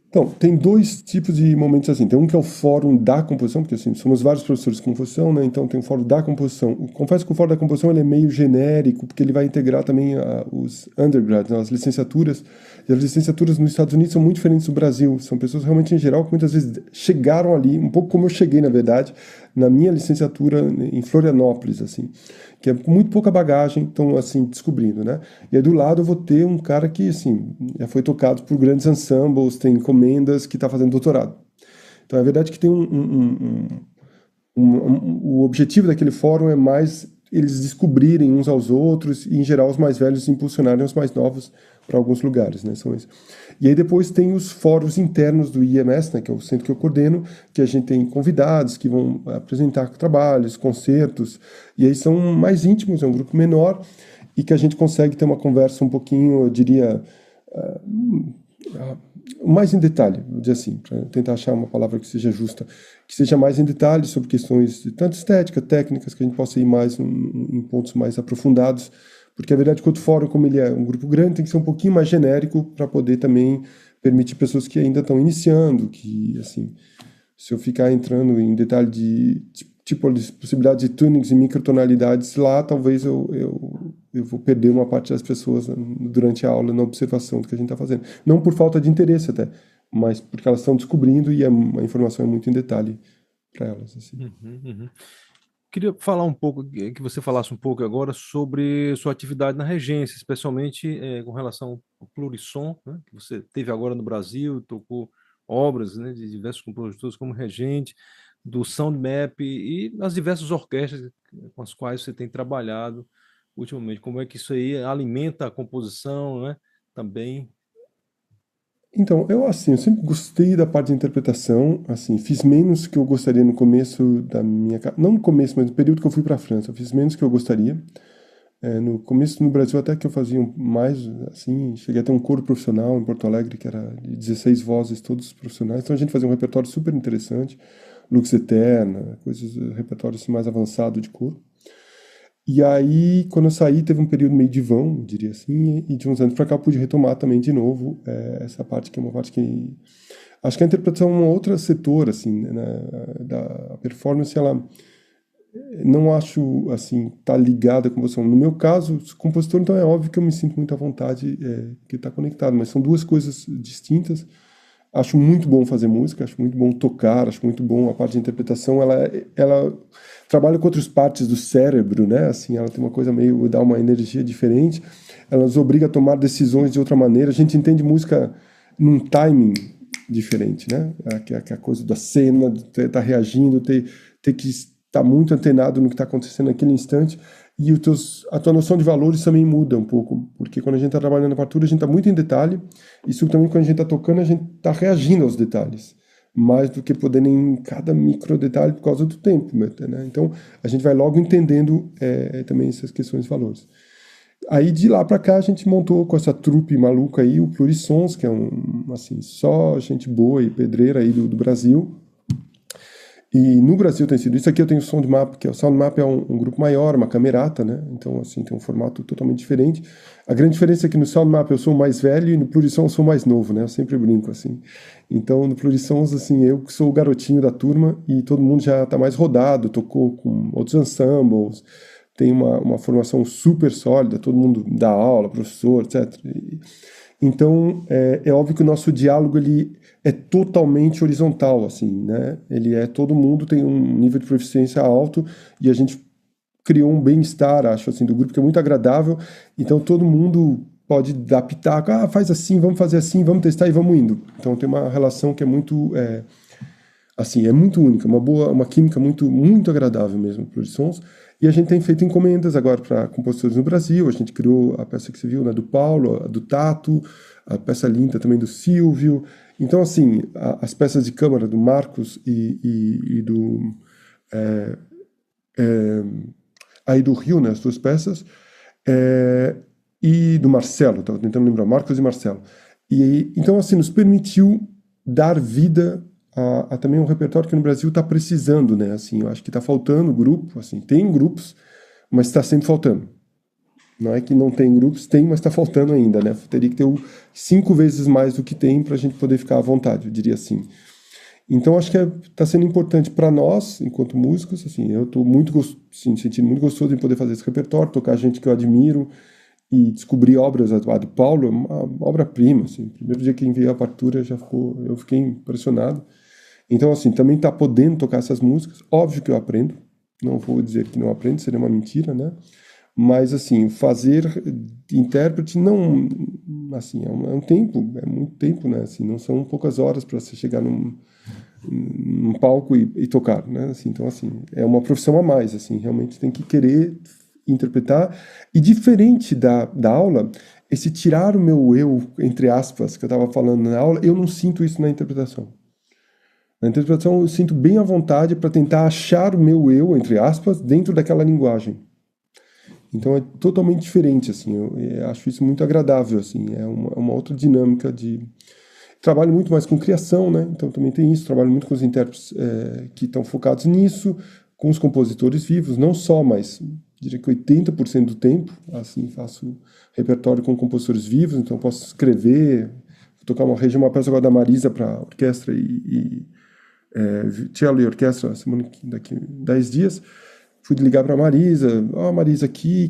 Então, tem dois tipos de momentos assim. Tem um que é o fórum da composição, porque assim, somos vários professores de composição, né? Então tem o fórum da composição. Confesso que o fórum da composição ele é meio genérico, porque ele vai integrar também os undergrads, né? As licenciaturas. E as licenciaturas nos Estados Unidos são muito diferentes do Brasil. São pessoas realmente em geral que muitas vezes chegaram ali, um pouco como eu cheguei, na verdade, na minha licenciatura em Florianópolis, assim, que é com muito pouca bagagem, estão assim descobrindo, né? E aí do lado eu vou ter um cara que assim já foi tocado por grandes ensembles, tem encomendas, que está fazendo doutorado. Então é verdade que tem o objetivo daquele fórum é mais eles descobrirem uns aos outros e, em geral, os mais velhos impulsionarem os mais novos para alguns lugares, né? São esses. E aí depois tem os fóruns internos do IMS, né, que é o centro que eu coordeno, que a gente tem convidados que vão apresentar trabalhos, concertos, e aí são mais íntimos, é um grupo menor, e que a gente consegue ter uma conversa um pouquinho, eu diria, mais em detalhe, vou dizer assim, para tentar achar uma palavra que seja justa, que seja mais em detalhe sobre questões de tanto estética, técnicas, que a gente possa ir mais em pontos mais aprofundados, porque a verdade é que o fórum, como ele é um grupo grande, tem que ser um pouquinho mais genérico para poder também permitir pessoas que ainda estão iniciando, que, assim, se eu ficar entrando em detalhe de tipo de possibilidades de tunings e microtonalidades lá, talvez eu vou perder uma parte das pessoas durante a aula na observação do que a gente está fazendo. Não por falta de interesse até, mas porque elas estão descobrindo e a informação é muito em detalhe para elas. Assim. Uhum. Queria falar um pouco, que você falasse um pouco agora sobre sua atividade na regência, especialmente com relação ao Plurissom, né, que você teve agora no Brasil, tocou obras, né, de diversos compositores como regente do Soundmap e as diversas orquestras com as quais você tem trabalhado ultimamente. Como é que isso aí alimenta a composição, né? Também. Então, eu sempre gostei da parte de interpretação, assim, fiz menos que eu gostaria no começo da minha... Não no começo, mas no período que eu fui para a França, eu fiz menos que eu gostaria. No começo, no Brasil, até que eu fazia mais, assim, cheguei a ter um coro profissional em Porto Alegre, que era de 16 vozes, todos profissionais, então a gente fazia um repertório super interessante, Lux Eterna, coisas, repertório assim, mais avançado de coro. E aí, quando eu saí, teve um período meio de vão, diria assim, e de uns anos pra cá eu pude retomar também de novo essa parte que é uma parte que... Acho que a interpretação é um outro setor, assim, né, da performance, ela não acho, assim, tá ligada com você. No meu caso, compositor, então é óbvio que eu me sinto muito à vontade, que tá conectado, mas são duas coisas distintas. Acho muito bom fazer música, acho muito bom tocar, acho muito bom a parte de interpretação. Ela trabalha com outras partes do cérebro, né? Assim, ela tem uma coisa meio, dá uma energia diferente. Ela nos obriga a tomar decisões de outra maneira. A gente entende música num timing diferente, né? Que é a coisa da cena, de estar reagindo, ter que estar muito antenado no que está acontecendo naquele instante. E a tua noção de valores também muda um pouco, porque quando a gente está trabalhando na partitura, a gente está muito em detalhe, e também quando a gente está tocando, a gente está reagindo aos detalhes, mais do que podendo em cada micro detalhe por causa do tempo, né? Então, a gente vai logo entendendo também essas questões de valores. Aí, de lá para cá, a gente montou com essa trupe maluca aí, o Plurissons, que é assim, só gente boa e pedreira aí do Brasil. E no Brasil tem sido isso. Aqui eu tenho o Soundmap, que o Soundmap é um grupo maior, uma camerata, né? Então, assim, tem um formato totalmente diferente. A grande diferença é que no Soundmap eu sou o mais velho e no Plurissons eu sou o mais novo, né? Eu sempre brinco, assim. Então, no Plurissons, assim, eu que sou o garotinho da turma e todo mundo já tá mais rodado, tocou com outros ensembles, tem uma formação super sólida, todo mundo dá aula, professor, etc. Então, é óbvio que o nosso diálogo, ele é totalmente horizontal, assim, né? Todo mundo tem um nível de proficiência alto e a gente criou um bem-estar, acho, assim, do grupo que é muito agradável. Então, todo mundo pode dar pitaco, faz assim, vamos fazer assim, vamos testar e vamos indo. Então, tem uma relação que é muito, assim, é muito única, uma química muito, muito agradável mesmo, Plurissons. E a gente tem feito encomendas agora para compositores no Brasil. A gente criou a peça que você viu, né, do Paulo, a do Tato, a peça linda também do Silvio. Então, assim, as peças de câmara do Marcos e do... aí do Rio, né, as duas peças, e do Marcelo, estava tentando lembrar, Marcos e Marcelo. Então, assim, nos permitiu dar vida a também um repertório que no Brasil está precisando, né? Assim, eu acho que está faltando grupo, assim, tem grupos, mas está sempre faltando. Não é que não tem grupos, tem, mas está faltando ainda, né? Teria que ter 5 vezes mais do que tem para a gente poder ficar à vontade, eu diria assim. Então, acho que está sendo importante para nós, enquanto músicos, assim, eu estou sentindo muito gostoso em poder fazer esse repertório, tocar gente que eu admiro e descobrir obras. A do Paulo é uma obra-prima, assim. Primeiro dia que enviei a partitura, eu fiquei impressionado. Então, assim, também tá podendo tocar essas músicas. Óbvio que eu aprendo. Não vou dizer que não aprendo, seria uma mentira, né? Mas, assim, fazer intérprete não... Assim, é um tempo, é muito tempo, né? Assim, não são poucas horas para você chegar num palco e tocar, né? Assim, então, assim, é uma profissão a mais, assim. Realmente tem que querer interpretar. E diferente da aula, esse tirar o meu eu, entre aspas, que eu estava falando na aula, eu não sinto isso na interpretação. Na interpretação eu sinto bem à vontade para tentar achar o meu eu, entre aspas, dentro daquela linguagem. Então é totalmente diferente, assim, eu acho isso muito agradável, assim, é uma outra dinâmica de... Trabalho muito mais com criação, né? Então também tem isso, trabalho muito com os intérpretes que estão focados nisso, com os compositores vivos, não só, mas diria que 80% do tempo, assim, faço repertório com compositores vivos, então posso escrever, vou tocar uma peça agora da Marisa para orquestra e cello e orquestra daqui 10 dias. Fui ligar para a Marisa, Marisa aqui,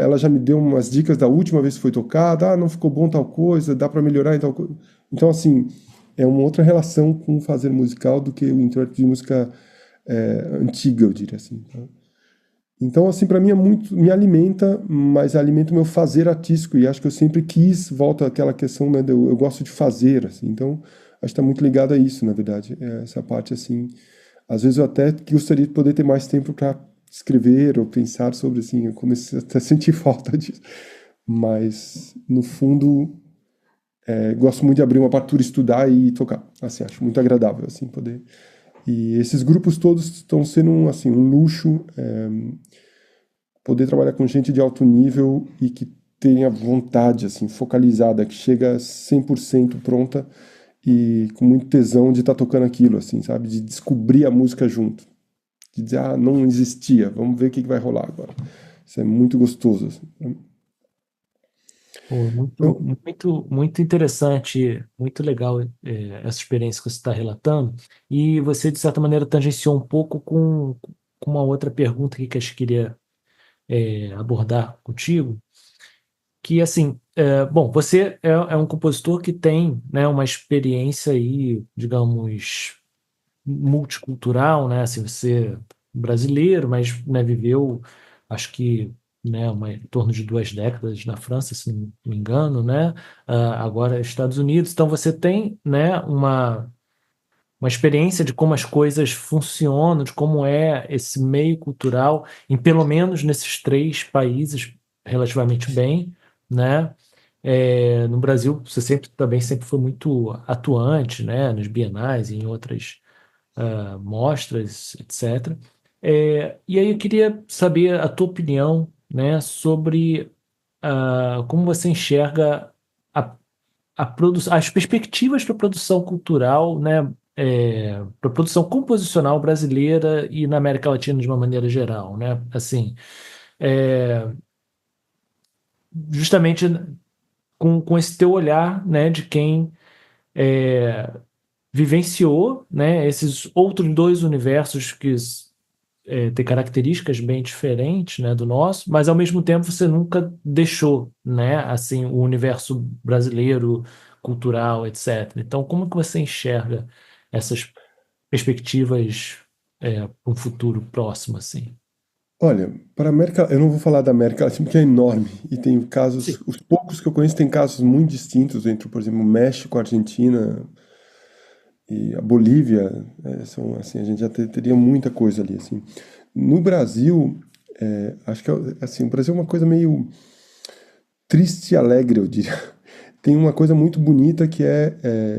ela já me deu umas dicas da última vez que foi tocada, não ficou bom tal coisa, dá para melhorar em tal coisa. Então, assim, é uma outra relação com o fazer musical do que o intérprete de música antiga, eu diria assim. Tá? Então, assim, para mim me alimenta, mas alimenta o meu fazer artístico, e acho que eu sempre volta àquela questão, né, eu gosto de fazer, assim, então que está muito ligado a isso, na verdade. Essa parte, assim, às vezes eu até gostaria de poder ter mais tempo para escrever ou pensar sobre, assim, eu comecei até a sentir falta disso. Mas, no fundo, gosto muito de abrir uma partitura, estudar e tocar. Assim, acho muito agradável, assim, poder. E esses grupos todos estão sendo, assim, um luxo, poder trabalhar com gente de alto nível e que tenha vontade, assim, focalizada, que chega 100% pronta e com muito tesão de estar tocando aquilo, assim, sabe? De descobrir a música junto. De dizer, ah, não existia, vamos ver o que vai rolar agora. Isso é muito gostoso, assim. Pô, muito, Então, muito interessante, muito legal, essa experiência que você está relatando. E você, de certa maneira, tangenciou um pouco com uma outra pergunta aqui que eu queria, abordar contigo, que assim, bom, você é um compositor que tem, né, uma experiência aí, digamos, multicultural, né? Assim, você é brasileiro, mas, né, viveu, acho que, né, em torno de 2 décadas na França, se não me engano, né? Agora Estados Unidos. Então você tem, né, uma experiência de como as coisas funcionam, de como é esse meio cultural, em pelo menos nesses 3 países relativamente bem, né? No Brasil, você sempre foi muito atuante, né, nos bienais e em outras mostras, etc. E aí eu queria saber a tua opinião, né, sobre como você enxerga a, as perspectivas para a produção cultural, né, para a produção composicional brasileira e na América Latina de uma maneira geral, né? Assim, é, justamente com esse teu olhar, né, de quem vivenciou, né, esses outros 2 universos que têm características bem diferentes, né, do nosso, mas ao mesmo tempo você nunca deixou, né, assim, o universo brasileiro, cultural, etc. Então, como que você enxerga essas perspectivas para um futuro próximo, assim? olha, para a América, eu não vou falar da América Latina porque é enorme e tem Sim. casos, os poucos que eu conheço tem casos muito distintos entre, por exemplo, México, Argentina e a Bolívia, são assim, a gente já teria muita coisa ali, assim. No Brasil, acho que assim, o Brasil é uma coisa meio triste e alegre, eu diria. Tem uma coisa muito bonita que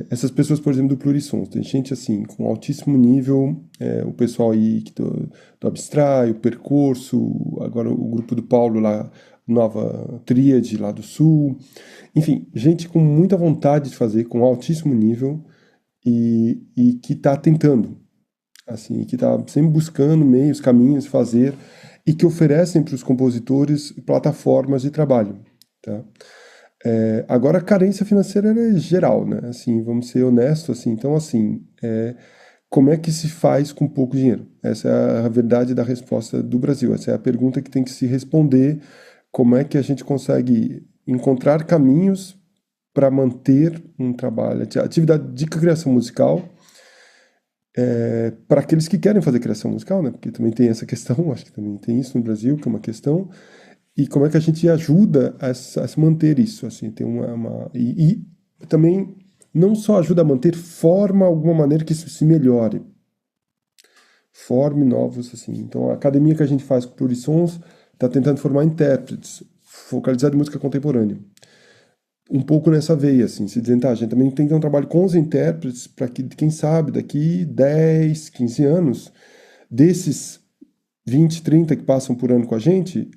essas pessoas, por exemplo, do Plurisons. Tem gente assim, com altíssimo nível, o pessoal aí do Abstrai, o Percurso, agora o grupo do Paulo lá, Nova Tríade lá do Sul. Enfim, gente com muita vontade de fazer, com altíssimo nível e que está tentando, assim, que está sempre buscando meios, caminhos, fazer e que oferecem para os compositores plataformas de trabalho, tá? Agora, a carência financeira ela é geral, né? Assim, vamos ser honestos, assim. Então, assim, como é que se faz com pouco dinheiro? Essa é a verdade da resposta do Brasil. Essa é a pergunta que tem que se responder. Como é que a gente consegue encontrar caminhos para manter um trabalho, atividade de criação musical, para aqueles que querem fazer criação musical, né? Porque também tem essa questão, acho que também tem isso no Brasil, que é uma questão. E como é que a gente ajuda a se manter isso, assim, tem e também não só ajuda a manter, forma alguma maneira que isso se melhore, forme novos, assim. Então a academia que a gente faz com Plurisons está tentando formar intérpretes, focalizado em música contemporânea. Um pouco nessa veia, assim, se dizendo, tá, a gente também tem que ter um trabalho com os intérpretes para que, quem sabe, daqui 10, 15 anos, desses 20, 30 que passam por ano com a gente,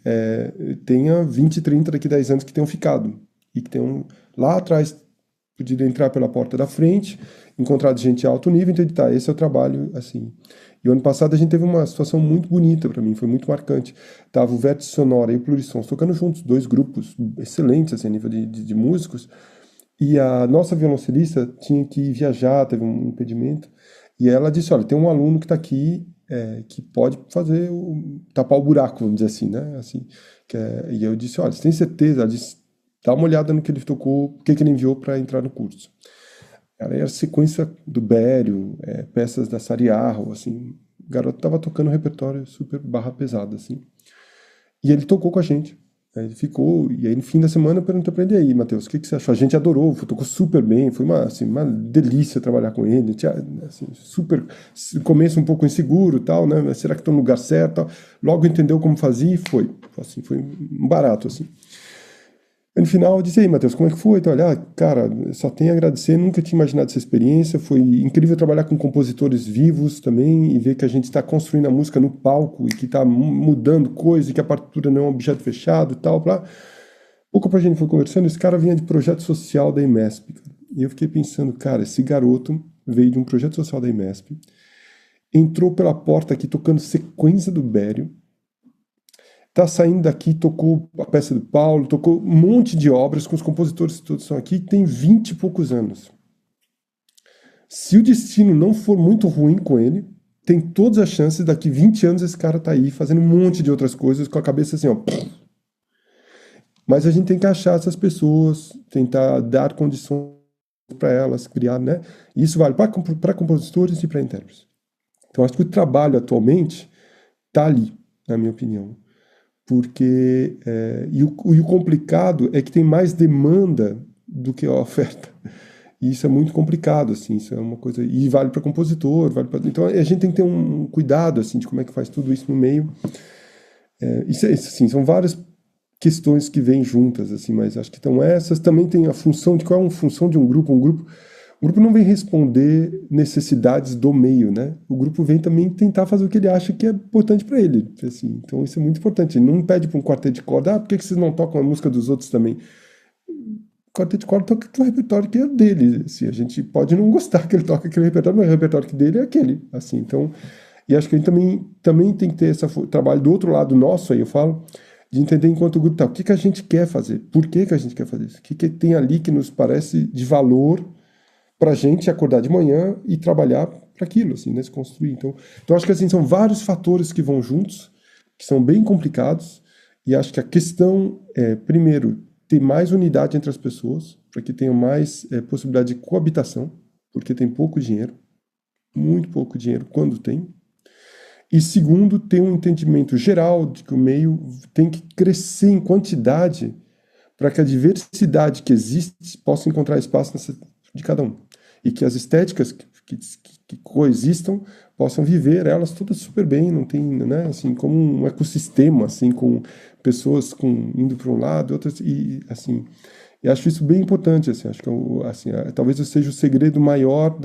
tenha 20, 30 daqui a 10 anos que tenham ficado. E que tenham lá atrás podido entrar pela porta da frente, encontrado gente de alto nível, então tá, esse é o trabalho, assim. E o ano passado a gente teve uma situação muito bonita para mim, foi muito marcante. Tava o Vértice Sonora e o Plurisons tocando juntos, 2 grupos excelentes, assim, a nível de músicos, e a nossa violoncelista tinha que viajar, teve um impedimento, e ela disse, olha, tem um aluno que está aqui, que pode fazer, tapar o buraco, vamos dizer assim, né? Assim, e eu disse, olha, você tem certeza? Ela disse, dá uma olhada no que ele tocou, o que ele enviou para entrar no curso. Ela era sequência do Bério, peças da Sariarro, assim, o garoto estava tocando um repertório super barra pesada, assim. E ele tocou com a gente. Aí ele ficou, e aí no fim da semana eu perguntei pra ele, e aí, Matheus, o que que você achou? A gente adorou, tocou super bem, foi uma delícia trabalhar com ele, tinha, assim, super, começo um pouco inseguro e tal, né, mas será que estou no lugar certo, tal. Logo entendeu como fazia e foi, assim, foi um barato, assim. Aí no final eu disse, aí, Matheus, como é que foi? Então, olha, cara, só tenho a agradecer, nunca tinha imaginado essa experiência, foi incrível trabalhar com compositores vivos também e ver que a gente está construindo a música no palco e que está mudando coisa e que a partitura não é um objeto fechado e tal, blá. Pouco pra gente foi conversando, esse cara vinha de projeto social da IMESP, cara. E eu fiquei pensando, cara, esse garoto veio de um projeto social da IMESP, entrou pela porta aqui tocando sequência do Bério, tá saindo daqui, tocou a peça do Paulo, tocou um monte de obras com os compositores que todos estão aqui, tem 20 e poucos anos. Se o destino não for muito ruim com ele, tem todas as chances, daqui 20 anos esse cara tá aí fazendo um monte de outras coisas com a cabeça assim, ó. Mas a gente tem que achar essas pessoas, tentar dar condições para elas, criar, né? E isso vale para compositores e para intérpretes. Então acho que o trabalho atualmente tá ali, na minha opinião. Porque e o complicado é que tem mais demanda do que a oferta. E isso é muito complicado, assim, isso é uma coisa, e vale para compositor, então a gente tem que ter um cuidado, assim, de como é que faz tudo isso no meio. Isso, assim, são várias questões que vêm juntas, assim, mas acho que estão essas, também tem a função de qual é a função de um grupo não vem responder necessidades do meio, né? O grupo vem também tentar fazer o que ele acha que é importante para ele, assim. Então isso é muito importante. Ele não pede para um quarteto de corda, por que vocês não tocam a música dos outros também? O quarteto de corda toca aquele repertório que é dele, assim. A gente pode não gostar que ele toque aquele repertório, mas o repertório que dele é aquele, assim. Então, e acho que a gente também tem que ter esse trabalho do outro lado nosso, aí eu falo, de entender enquanto grupo, tá, o que que a gente quer fazer? Por que que a gente quer fazer isso? O que que tem ali que nos parece de valor para a gente acordar de manhã e trabalhar para aquilo, assim, né, se construir. Então acho que assim, são vários fatores que vão juntos, que são bem complicados, e acho que a questão é, primeiro, ter mais unidade entre as pessoas, para que tenham mais possibilidade de coabitação, porque tem pouco dinheiro, muito pouco dinheiro quando tem. E segundo, ter um entendimento geral de que o meio tem que crescer em quantidade para que a diversidade que existe possa encontrar espaço de cada um. E que as estéticas que coexistam possam viver elas todas super bem, não tem, né, assim, como um ecossistema, assim, com pessoas indo para um lado, outras, e assim, e acho isso bem importante, assim, acho que assim, talvez seja o segredo maior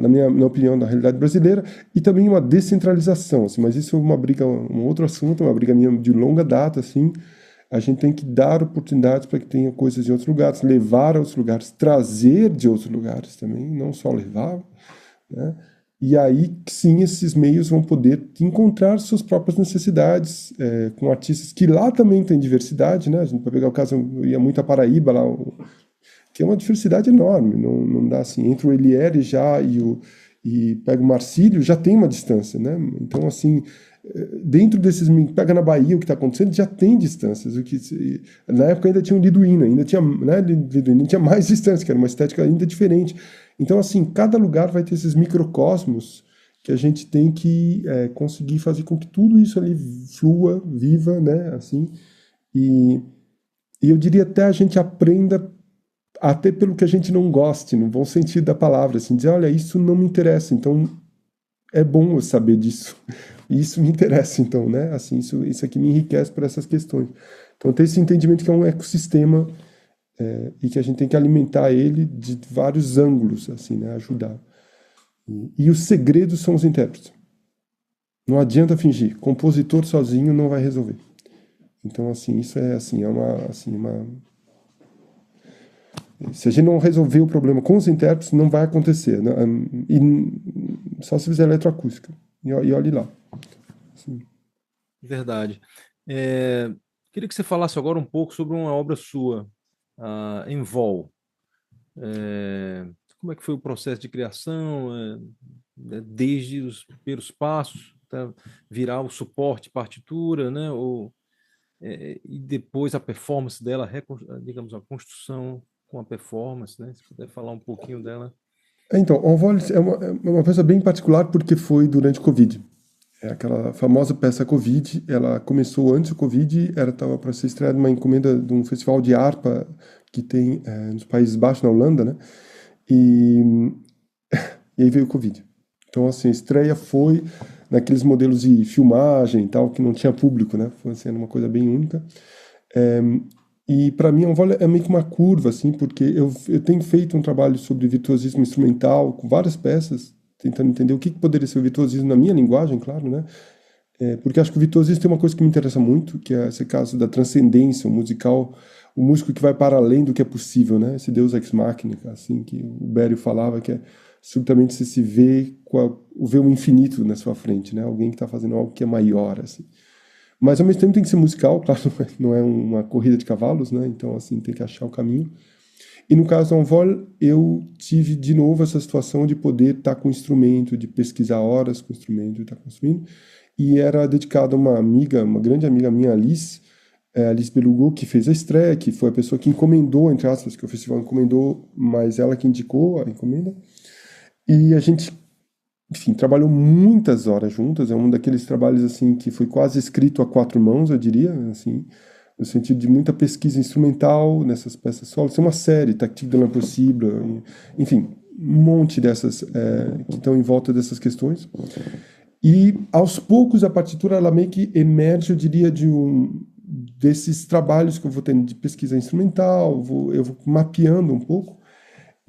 na minha opinião, da realidade brasileira, e também uma descentralização, assim, mas isso é uma briga, um outro assunto, uma briga minha de longa data, assim. A gente tem que dar oportunidades para que tenha coisas de outros lugares, levar a outros lugares, trazer de outros lugares também, não só levar, né? E aí, sim, esses meios vão poder encontrar suas próprias necessidades, com artistas que lá também tem diversidade, né? A gente vai pegar o caso, eu ia muito a Paraíba, lá, que é uma diversidade enorme, não dá assim, entre o Eliere já e pega o Marcílio, já tem uma distância, né? Então, assim, dentro desses, pega na Bahia o que está acontecendo, já tem distâncias. Na época ainda tinha o Liduíno, ainda tinha, né, Liduíno, tinha mais distância, que era uma estética ainda diferente. Então, assim, cada lugar vai ter esses microcosmos que a gente tem que conseguir fazer com que tudo isso ali flua, viva, né, assim, e eu diria até a gente aprenda até pelo que a gente não goste, no bom sentido da palavra, assim, dizer, olha, isso não me interessa, então é bom eu saber disso. Isso me interessa, então, né? Assim, isso aqui me enriquece por essas questões. Então, ter esse entendimento que é um ecossistema e que a gente tem que alimentar ele de vários ângulos, assim, né? Ajudar. E os segredos são os intérpretes. Não adianta fingir. Compositor sozinho não vai resolver. Então, assim, isso é assim, se a gente não resolver o problema com os intérpretes, não vai acontecer, né? E só se fizer eletroacústica. E olhe lá. Sim. Verdade. Queria que você falasse agora um pouco sobre uma obra sua, a Envol. Como é que foi o processo de criação, desde os primeiros passos, tá, virar o suporte partitura, né? E depois a performance dela, digamos, a construção com a performance, né? Se puder falar um pouquinho dela. Então, Envol é uma coisa bem particular porque foi durante o Covid. É aquela famosa peça Covid, ela começou antes do Covid, ela estava para ser estreada numa encomenda de um festival de harpa que tem nos Países Baixos, na Holanda, né? E, e aí veio o Covid. Então, assim, a estreia foi naqueles modelos de filmagem e tal, que não tinha público, né? Foi assim, uma coisa bem única. É, e para mim, a Envol é meio que uma curva, assim, porque eu tenho feito um trabalho sobre virtuosismo instrumental com várias peças, tentando entender o que poderia ser o virtuosismo na minha linguagem, claro, né? Porque acho que o virtuosismo tem uma coisa que me interessa muito, que é esse caso da transcendência, o musical, o músico que vai para além do que é possível, né? Esse Deus ex machina, assim, que o Bério falava, que é subitamente você se vê, vê o infinito na sua frente, né? Alguém que está fazendo algo que é maior, assim. Mas ao mesmo tempo tem que ser musical, claro, não é uma corrida de cavalos, né? Então, assim, tem que achar o caminho. E no caso da Envol, eu tive de novo essa situação de poder estar com o instrumento, de pesquisar horas com o instrumento e estar construindo. E era dedicado a uma amiga, uma grande amiga minha, Alice Belugo, que fez a estreia, que foi a pessoa que encomendou, entre aspas, que o festival encomendou, mas ela que indicou a encomenda. E a gente, enfim, trabalhou muitas horas juntas. É um daqueles trabalhos assim que foi quase escrito a quatro mãos, eu diria, assim, no sentido de muita pesquisa instrumental nessas peças solos. Tem uma série, Tactique de l'Impossible, enfim, um monte dessas que estão em volta dessas questões. E aos poucos a partitura ela meio que emerge, eu diria, desses trabalhos que eu vou tendo de pesquisa instrumental, eu vou mapeando um pouco.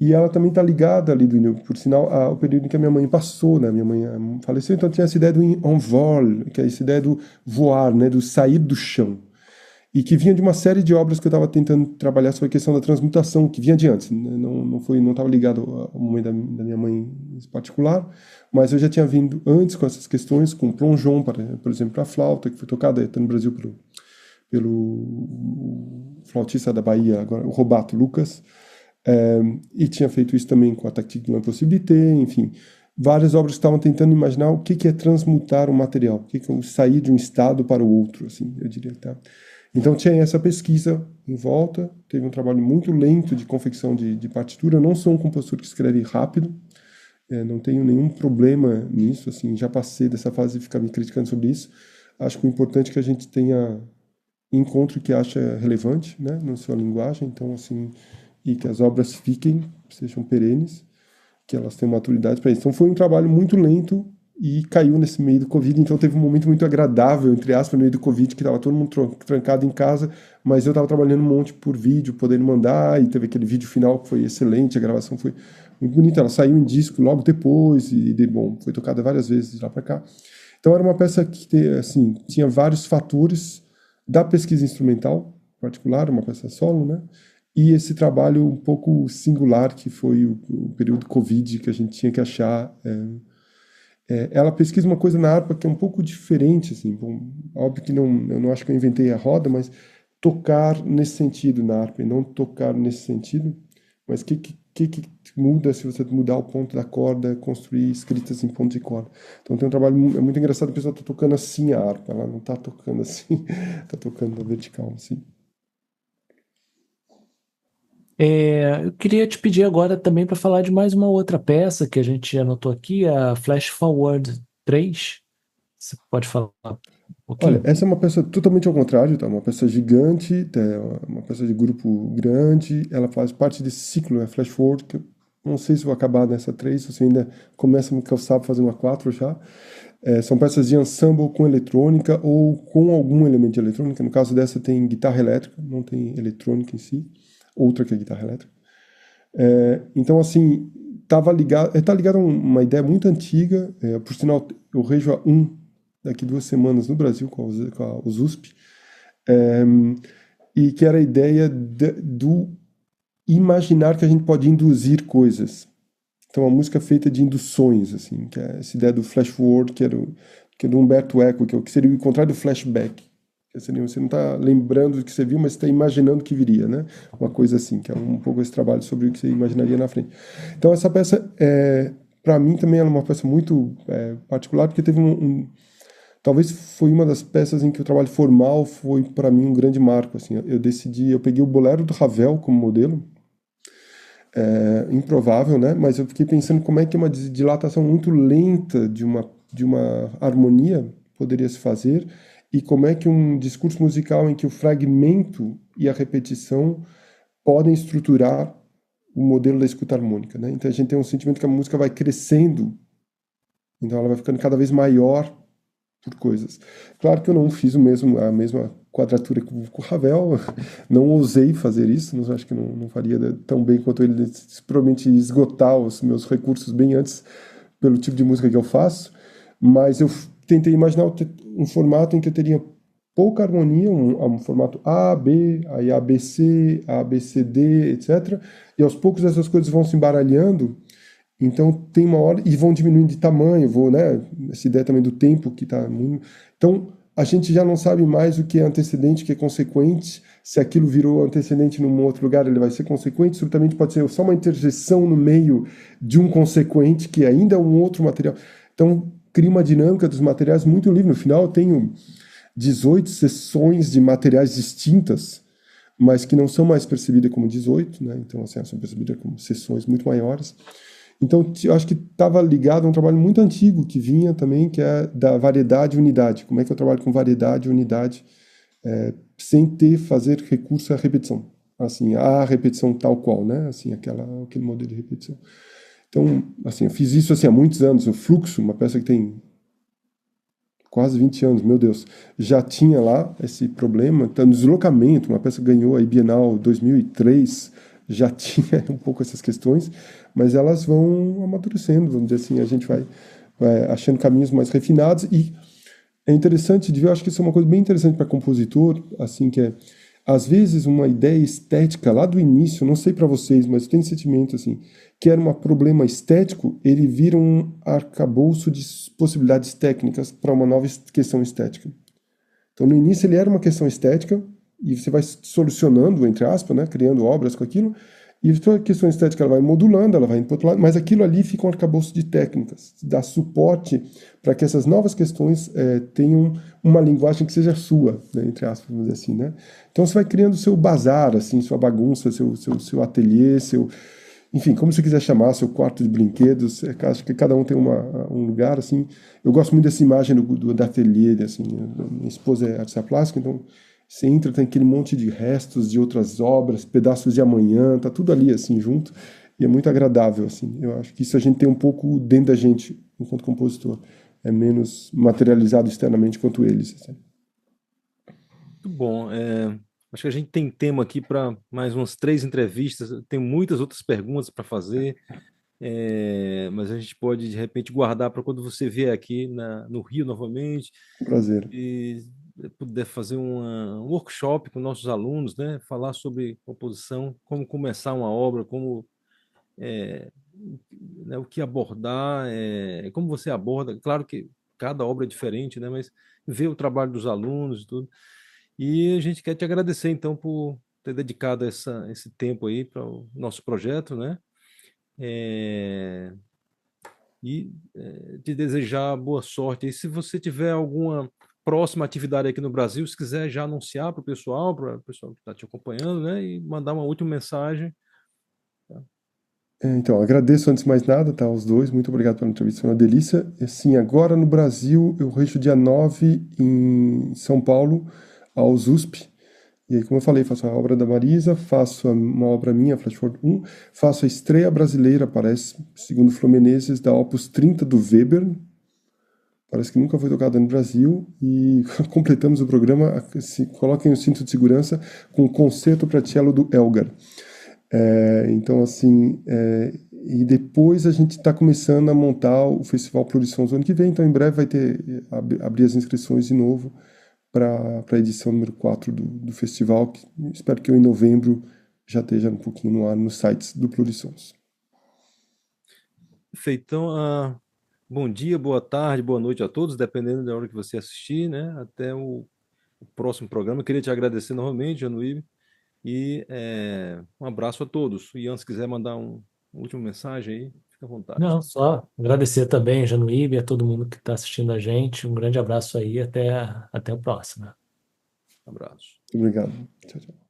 E ela também está ligada ali, por sinal, ao período em que a minha mãe passou, né? Minha mãe faleceu, então tinha essa ideia do envol, que é essa ideia do voar, né? Do sair do chão. E que vinha de uma série de obras que eu estava tentando trabalhar sobre a questão da transmutação, que vinha de antes, né? Não estava ligado ao momento da minha mãe em particular, mas eu já tinha vindo antes com essas questões, com plongeon, por exemplo, para a flauta, que foi tocada no Brasil pelo flautista da Bahia, agora, o Robato Lucas. E tinha feito isso também com a Tactique de l'Impossibilité, enfim, várias obras que estavam tentando imaginar o que é transmutar o material, o que é sair de um estado para o outro, assim, eu diria, tá? Então tinha essa pesquisa em volta, teve um trabalho muito lento de confecção de partitura. Eu não sou um compositor que escreve rápido, não tenho nenhum problema nisso, assim, já passei dessa fase de ficar me criticando sobre isso. Acho que o importante é que a gente tenha encontro que acha relevante, né, na sua linguagem, então, assim, e que as obras fiquem, sejam perenes, que elas tenham maturidade para isso. Então foi um trabalho muito lento e caiu nesse meio do Covid, então teve um momento muito agradável, entre aspas, no meio do Covid, que estava todo mundo trancado em casa, mas eu estava trabalhando um monte por vídeo, podendo mandar, e teve aquele vídeo final que foi excelente, a gravação foi muito bonita, ela saiu em disco logo depois, bom, foi tocada várias vezes de lá para cá. Então era uma peça que, assim, tinha vários fatores da pesquisa instrumental, em particular, uma peça solo, né? E esse trabalho um pouco singular, que foi o período Covid, que a gente tinha que achar. Ela pesquisa uma coisa na harpa que é um pouco diferente, assim. Bom, óbvio que eu não acho que eu inventei a roda, mas tocar nesse sentido na harpa, e não tocar nesse sentido. Mas o que muda se você mudar o ponto da corda, construir escritas em ponto de corda? Então tem um trabalho muito engraçado, a pessoa está tocando assim a harpa, ela não está tocando assim, está tocando na vertical, assim. Eu queria te pedir agora também para falar de mais uma outra peça que a gente anotou aqui, a Flash Forward 3. Você pode falar um pouquinho? Olha, essa é uma peça totalmente ao contrário, tá? Uma peça gigante, uma peça de grupo grande, ela faz parte desse ciclo, Flash Forward, que eu não sei se vou acabar nessa 3, você ainda começa a me cansar para fazer uma 4 já. São peças de ensemble com eletrônica ou com algum elemento de eletrônica. No caso dessa tem guitarra elétrica, não tem eletrônica em si, outra que é guitarra elétrica. Então, assim, tá ligado a uma ideia muito antiga, por sinal, eu rejo a daqui 2 semanas no Brasil com a USP, e que era a ideia do imaginar que a gente pode induzir coisas. Então, a música é feita de induções, assim, que é essa ideia do flash forward, que é do Humberto Eco, que seria o contrário do flashback. Você não está lembrando do que você viu, mas está imaginando o que viria, né? Uma coisa assim, que é um pouco esse trabalho sobre o que você imaginaria na frente. Então, essa peça, para mim, também é uma peça muito particular, porque teve talvez foi uma das peças em que o trabalho formal foi, para mim, um grande marco. Assim, eu peguei o Bolero do Ravel como modelo, improvável, né? Mas eu fiquei pensando como é que é uma dilatação muito lenta de uma de uma harmonia poderia se fazer e como é que um discurso musical em que o fragmento e a repetição podem estruturar o modelo da escuta harmônica, né? Então a gente tem um sentimento que a música vai crescendo, então ela vai ficando cada vez maior por coisas. Claro que eu não fiz a mesma quadratura com o Ravel, não ousei fazer isso, não acho que não faria tão bem quanto ele, provavelmente esgotar os meus recursos bem antes pelo tipo de música que eu faço, mas eu tentei imaginar um formato em que eu teria pouca harmonia, um formato A, B, aí ABC, ABCD, etc. E aos poucos essas coisas vão se embaralhando, então tem uma hora, e vão diminuindo de tamanho, né? Essa ideia também do tempo que está muito. Então a gente já não sabe mais o que é antecedente, o que é consequente. Se aquilo virou antecedente num outro lugar, ele vai ser consequente. Certamente pode ser só uma interjeição no meio de um consequente, que ainda é um outro material. Então cria uma dinâmica dos materiais muito livre. No final eu tenho 18 seções de materiais distintas, mas que não são mais percebidas como 18, né? Então assim, são percebidas como seções muito maiores. Então, eu acho que estava ligado a um trabalho muito antigo que vinha também, que é da variedade e unidade. Como é que eu trabalho com variedade e unidade sem fazer recurso à repetição? Assim, a repetição tal qual, né? Assim, aquele modelo de repetição. Então, assim, eu fiz isso assim, há muitos anos. O Fluxo, uma peça que tem quase 20 anos, meu Deus, já tinha lá esse problema. Então, no Deslocamento, uma peça que ganhou a Bienal 2003, já tinha um pouco essas questões, mas elas vão amadurecendo, vamos dizer assim, a gente vai achando caminhos mais refinados, e é interessante de ver, eu acho que isso é uma coisa bem interessante para compositor, assim, que é, às vezes, uma ideia estética lá do início, não sei para vocês, mas eu tenho sentimento, assim, que era um problema estético, ele vira um arcabouço de possibilidades técnicas para uma nova questão estética. Então, no início, ele era uma questão estética, e você vai solucionando, entre aspas, né, criando obras com aquilo, e a questão estética ela vai modulando, ela vai indo para o outro lado, mas aquilo ali fica um arcabouço de técnicas, dá suporte para que essas novas questões tenham uma linguagem que seja sua, né, entre aspas, vamos dizer assim, né? Então você vai criando seu bazar, assim, sua bagunça, seu ateliê, enfim, como você quiser chamar, seu quarto de brinquedos, acho que cada um tem um lugar, assim. Eu gosto muito dessa imagem do ateliê, assim, minha esposa é artista plástica, então você entra, tem aquele monte de restos de outras obras, pedaços de amanhã, tá tudo ali, assim, junto, e é muito agradável, assim. Eu acho que isso a gente tem um pouco dentro da gente, enquanto compositor. É menos materializado externamente quanto eles, assim. Muito bom. Acho que a gente tem tema aqui para mais umas 3 entrevistas. Tem muitas outras perguntas para fazer, mas a gente pode, de repente, guardar para quando você vier aqui no Rio novamente Um prazer. e puder fazer um workshop com nossos alunos, né? Falar sobre composição, como começar uma obra, como né, o que abordar, como você aborda. Claro que cada obra é diferente, né? Mas ver o trabalho dos alunos e tudo. E a gente quer te agradecer, então, por ter dedicado esse tempo aí para o nosso projeto, né? É, te desejar boa sorte. E se você tiver alguma próxima atividade aqui no Brasil, se quiser já anunciar para o pessoal que está te acompanhando, né? E mandar uma última mensagem. Então, agradeço antes de mais nada, tá, aos dois, muito obrigado pela entrevista, foi uma delícia. Assim, agora no Brasil, eu rejo dia 9 em São Paulo, aos USP. E aí, como eu falei, faço a obra da Marisa, faço uma obra minha, Flashforward 1, faço a estreia brasileira, parece, segundo Fluminenses, da Opus 30 do Weber, parece que nunca foi tocada no Brasil, e completamos o programa, coloquem o cinto de segurança, com o concerto para cello do Elgar. Então, assim, e depois a gente está começando a montar o Festival Plurissons no ano que vem, então em breve vai abrir as inscrições de novo para a edição número 4 do festival, que espero que eu em novembro já esteja um pouquinho no ar nos sites do Plurissons. Perfeito. Então, bom dia, boa tarde, boa noite a todos, dependendo da hora que você assistir, né? Até o próximo programa. Eu queria te agradecer novamente, Januíbe, e um abraço a todos. E antes, se quiser mandar uma última mensagem aí, fica à vontade. Não, só agradecer também, Januíbe, a todo mundo que está assistindo a gente. Um grande abraço aí, até o próximo. Abraço. Obrigado. Tchau, tchau.